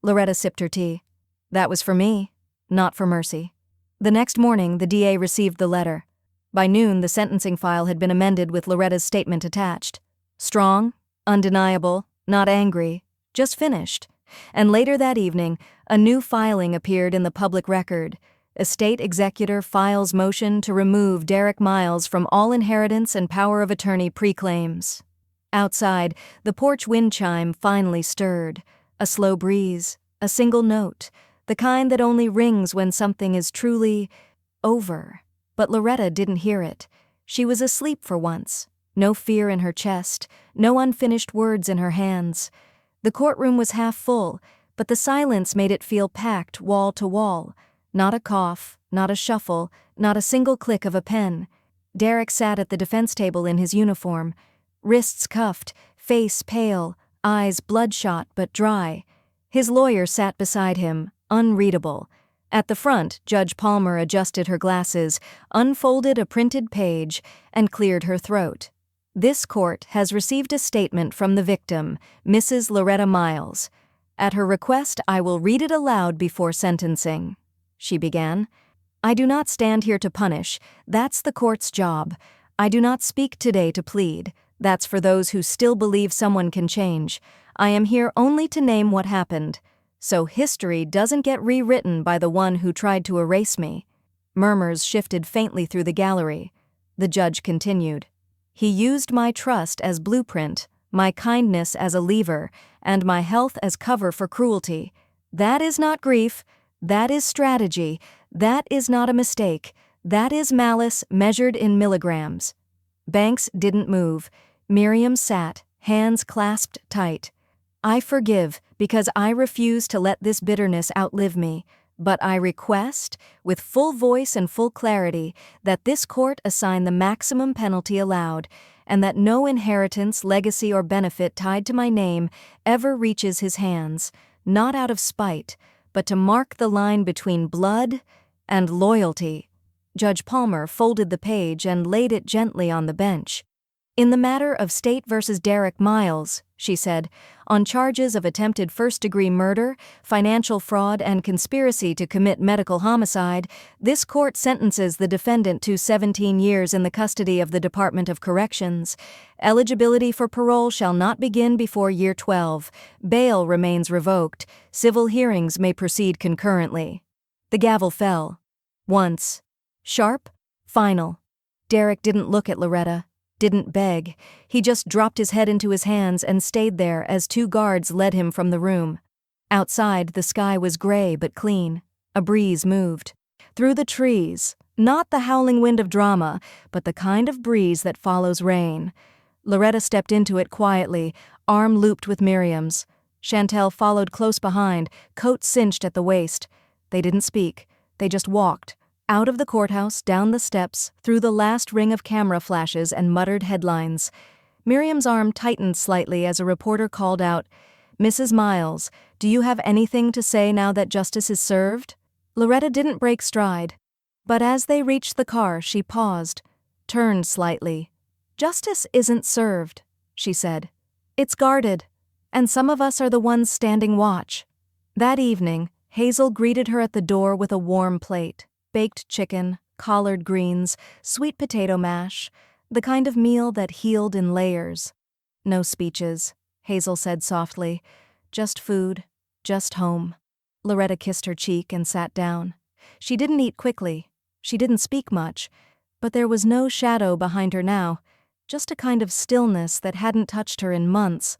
A: Loretta sipped her tea. "That was for me, not for Mercy." The next morning, the DA received the letter. By noon, the sentencing file had been amended with Loretta's statement attached. Strong, undeniable, not angry, just finished. And later that evening, a new filing appeared in the public record. Estate executor files motion to remove Derek Miles from all inheritance and power of attorney preclaims. Outside, the porch wind chime finally stirred. A slow breeze, a single note, the kind that only rings when something is truly over. But Loretta didn't hear it. She was asleep for once. No fear in her chest, no unfinished words in her hands. The courtroom was half full, but the silence made it feel packed wall to wall. Not a cough, not a shuffle, not a single click of a pen. Derek sat at the defense table in his uniform, wrists cuffed, face pale, eyes bloodshot but dry. His lawyer sat beside him, unreadable. At the front, Judge Palmer adjusted her glasses, unfolded a printed page, and cleared her throat. "This court has received a statement from the victim, Mrs. Loretta Miles. At her request, I will read it aloud before sentencing," she began. "I do not stand here to punish. That's the court's job. I do not speak today to plead. That's for those who still believe someone can change. I am here only to name what happened. So history doesn't get rewritten by the one who tried to erase me." Murmurs shifted faintly through the gallery. The judge continued. "He used my trust as blueprint, my kindness as a lever, and my health as cover for cruelty. That is not grief. That is strategy. That is not a mistake. That is malice measured in milligrams." Banks didn't move. Miriam sat, hands clasped tight. "I forgive because I refuse to let this bitterness outlive me, but I request, with full voice and full clarity, that this court assign the maximum penalty allowed, and that no inheritance, legacy, or benefit tied to my name ever reaches his hands, not out of spite, but to mark the line between blood and loyalty." Judge Palmer folded the page and laid it gently on the bench. "In the matter of State versus Derek Miles," she said, on charges of attempted first-degree murder, financial fraud, and conspiracy to commit medical homicide. This court sentences the defendant to 17 years in the custody of the Department of Corrections. Eligibility for parole shall not begin before year 12. Bail remains revoked. Civil hearings may proceed concurrently. The gavel fell. Once. Sharp. Final. Derek didn't look at Loretta. Didn't beg. He just dropped his head into his hands and stayed there as 2 guards led him from the room. Outside, the sky was gray but clean. A breeze moved. Through the trees, not the howling wind of drama, but the kind of breeze that follows rain. Loretta stepped into it quietly, arm looped with Miriam's. Chantel followed close behind, coat cinched at the waist. They didn't speak. They just walked. Out of the courthouse, down the steps, through the last ring of camera flashes and muttered headlines. Miriam's arm tightened slightly as a reporter called out, "Mrs. Miles, do you have anything to say now that justice is served?" Loretta didn't break stride. But as they reached the car, she paused, turned slightly. "Justice isn't served," she said. "It's guarded, and some of us are the ones standing watch." That evening, Hazel greeted her at the door with a warm plate. Baked chicken, collard greens, sweet potato mash, the kind of meal that healed in layers. "No speeches," Hazel said softly. "Just food, just home." Loretta kissed her cheek and sat down. She didn't eat quickly. She didn't speak much, but there was no shadow behind her now, just a kind of stillness that hadn't touched her in months.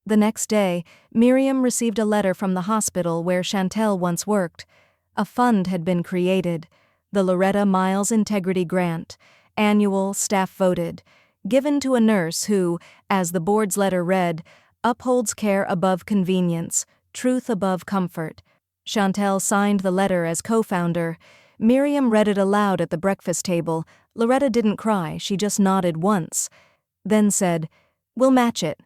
A: The next day, Miriam received a letter from the hospital where Chantel once worked. A fund had been created, the Loretta Miles Integrity Grant, annual, staff-voted, given to a nurse who, as the board's letter read, upholds care above convenience, truth above comfort. Chantel signed the letter as co-founder. Miriam read it aloud at the breakfast table. Loretta didn't cry, she just nodded once. Then said, "We'll match it."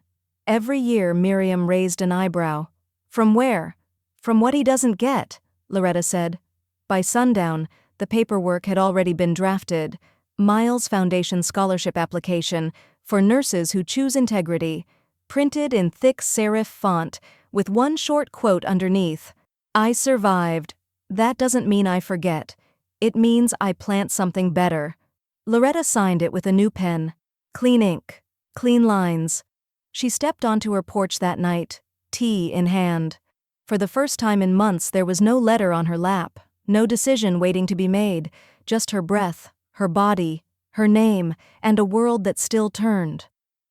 A: Every year Miriam raised an eyebrow. "From where?" "From what he doesn't get," Loretta said. By sundown, the paperwork had already been drafted. Miles Foundation scholarship application for nurses who choose integrity, printed in thick serif font with one short quote underneath. "I survived. That doesn't mean I forget. It means I plant something better." Loretta signed it with a new pen. Clean ink. Clean lines. She stepped onto her porch that night, tea in hand. For the first time in months, there was no letter on her lap, no decision waiting to be made, just her breath, her body, her name, and a world that still turned.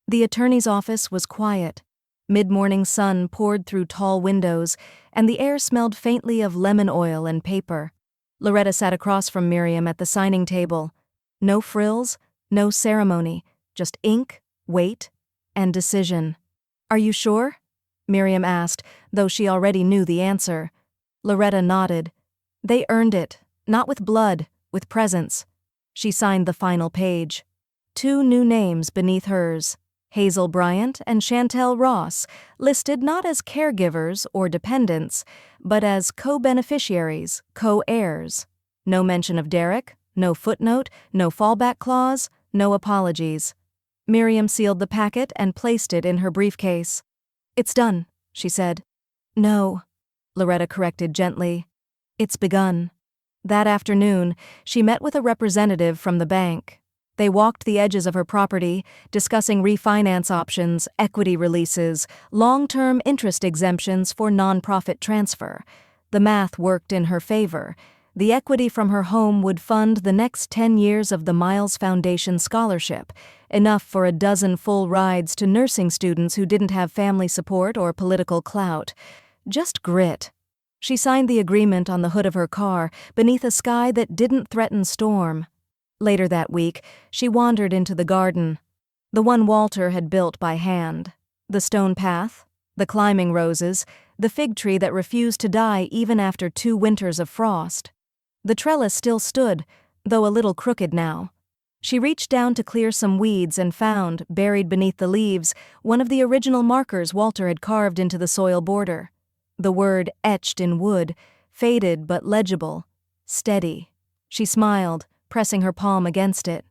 A: The attorney's office was quiet. Mid-morning sun poured through tall windows, and the air smelled faintly of lemon oil and paper. Loretta sat across from Miriam at the signing table. No frills, no ceremony, just ink, weight, and decision. "Are you sure?" Miriam asked, though she already knew the answer. Loretta nodded. "They earned it, not with blood, with presence." She signed the final page. 2 new names beneath hers, Hazel Bryant and Chantel Ross, listed not as caregivers or dependents, but as co-beneficiaries, co-heirs. No mention of Derek, no footnote, no fallback clause, no apologies. Miriam sealed the packet and placed it in her briefcase. "It's done," she said. "No," Loretta corrected gently. "It's begun." That afternoon, she met with a representative from the bank. They walked the edges of her property, discussing refinance options, equity releases, long-term interest exemptions for nonprofit transfer. The math worked in her favor. The equity from her home would fund the next 10 years of the Miles Foundation scholarship, enough for a dozen full rides to nursing students who didn't have family support or political clout. Just grit. She signed the agreement on the hood of her car, beneath a sky that didn't threaten storm. Later that week, she wandered into the garden, the one Walter had built by hand. The stone path, the climbing roses, the fig tree that refused to die even after 2 winters of frost. The trellis still stood, though a little crooked now. She reached down to clear some weeds and found, buried beneath the leaves, one of the original markers Walter had carved into the soil border. The word etched in wood, faded but legible. Steady. She smiled, pressing her palm against it.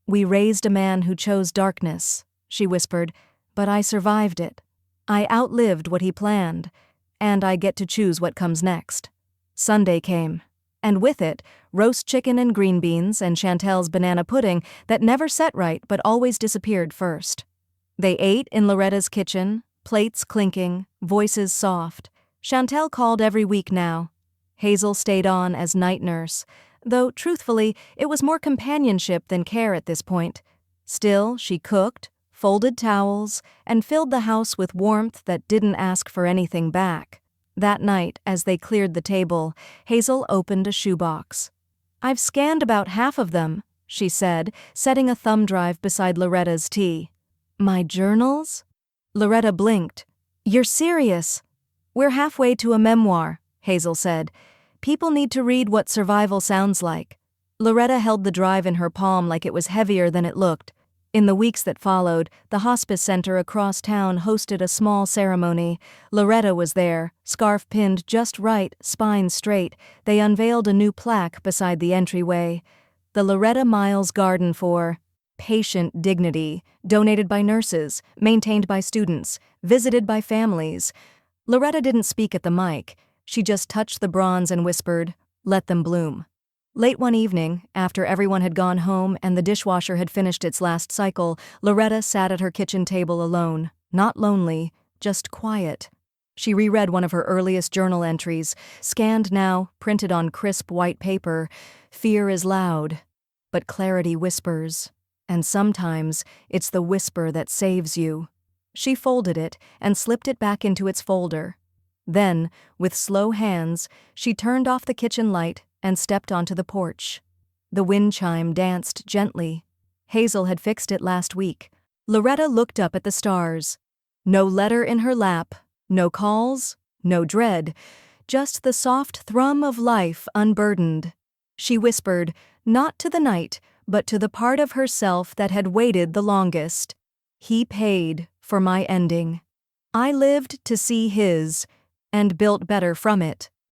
A: "We raised a man who chose darkness," she whispered, "but I survived it." I outlived what he planned, and I get to choose what comes next. Sunday came, and with it, roast chicken and green beans and Chantel's banana pudding that never set right but always disappeared first. They ate in Loretta's kitchen, plates clinking, voices soft. Chantel called every week now. Hazel stayed on as night nurse, though truthfully, it was more companionship than care at this point. Still, she cooked, folded towels, and filled the house with warmth that didn't ask for anything back. That night, as they cleared the table, Hazel opened a shoebox. "I've scanned about half of them," she said, setting a thumb drive beside Loretta's tea. "My journals?" Loretta blinked. "You're serious?" "We're halfway to a memoir," Hazel said. "People need to read what survival sounds like." Loretta held the drive in her palm like it was heavier than it looked. In the weeks that followed, the hospice center across town hosted a small ceremony. Loretta was there, scarf pinned just right, spine straight. They unveiled a new plaque beside the entryway. The Loretta Miles Garden for Patient Dignity, donated by nurses, maintained by students, visited by families. Loretta didn't speak at the mic. She just touched the bronze and whispered, "Let them bloom." Late one evening, after everyone had gone home and the dishwasher had finished its last cycle, Loretta sat at her kitchen table alone, not lonely, just quiet. She reread one of her earliest journal entries, scanned now, printed on crisp white paper. "Fear is loud, but clarity whispers, and sometimes it's the whisper that saves you." She folded it and slipped it back into its folder. Then, with slow hands, she turned off the kitchen light and stepped onto the porch. The wind chime danced gently. Hazel had fixed it last week. Loretta looked up at the stars. No letter in her lap, no calls, no dread, just the soft thrum of life unburdened. She whispered, not to the night, but to the part of herself that had waited the longest. "He paid for my ending. I lived to see his, and built better from it."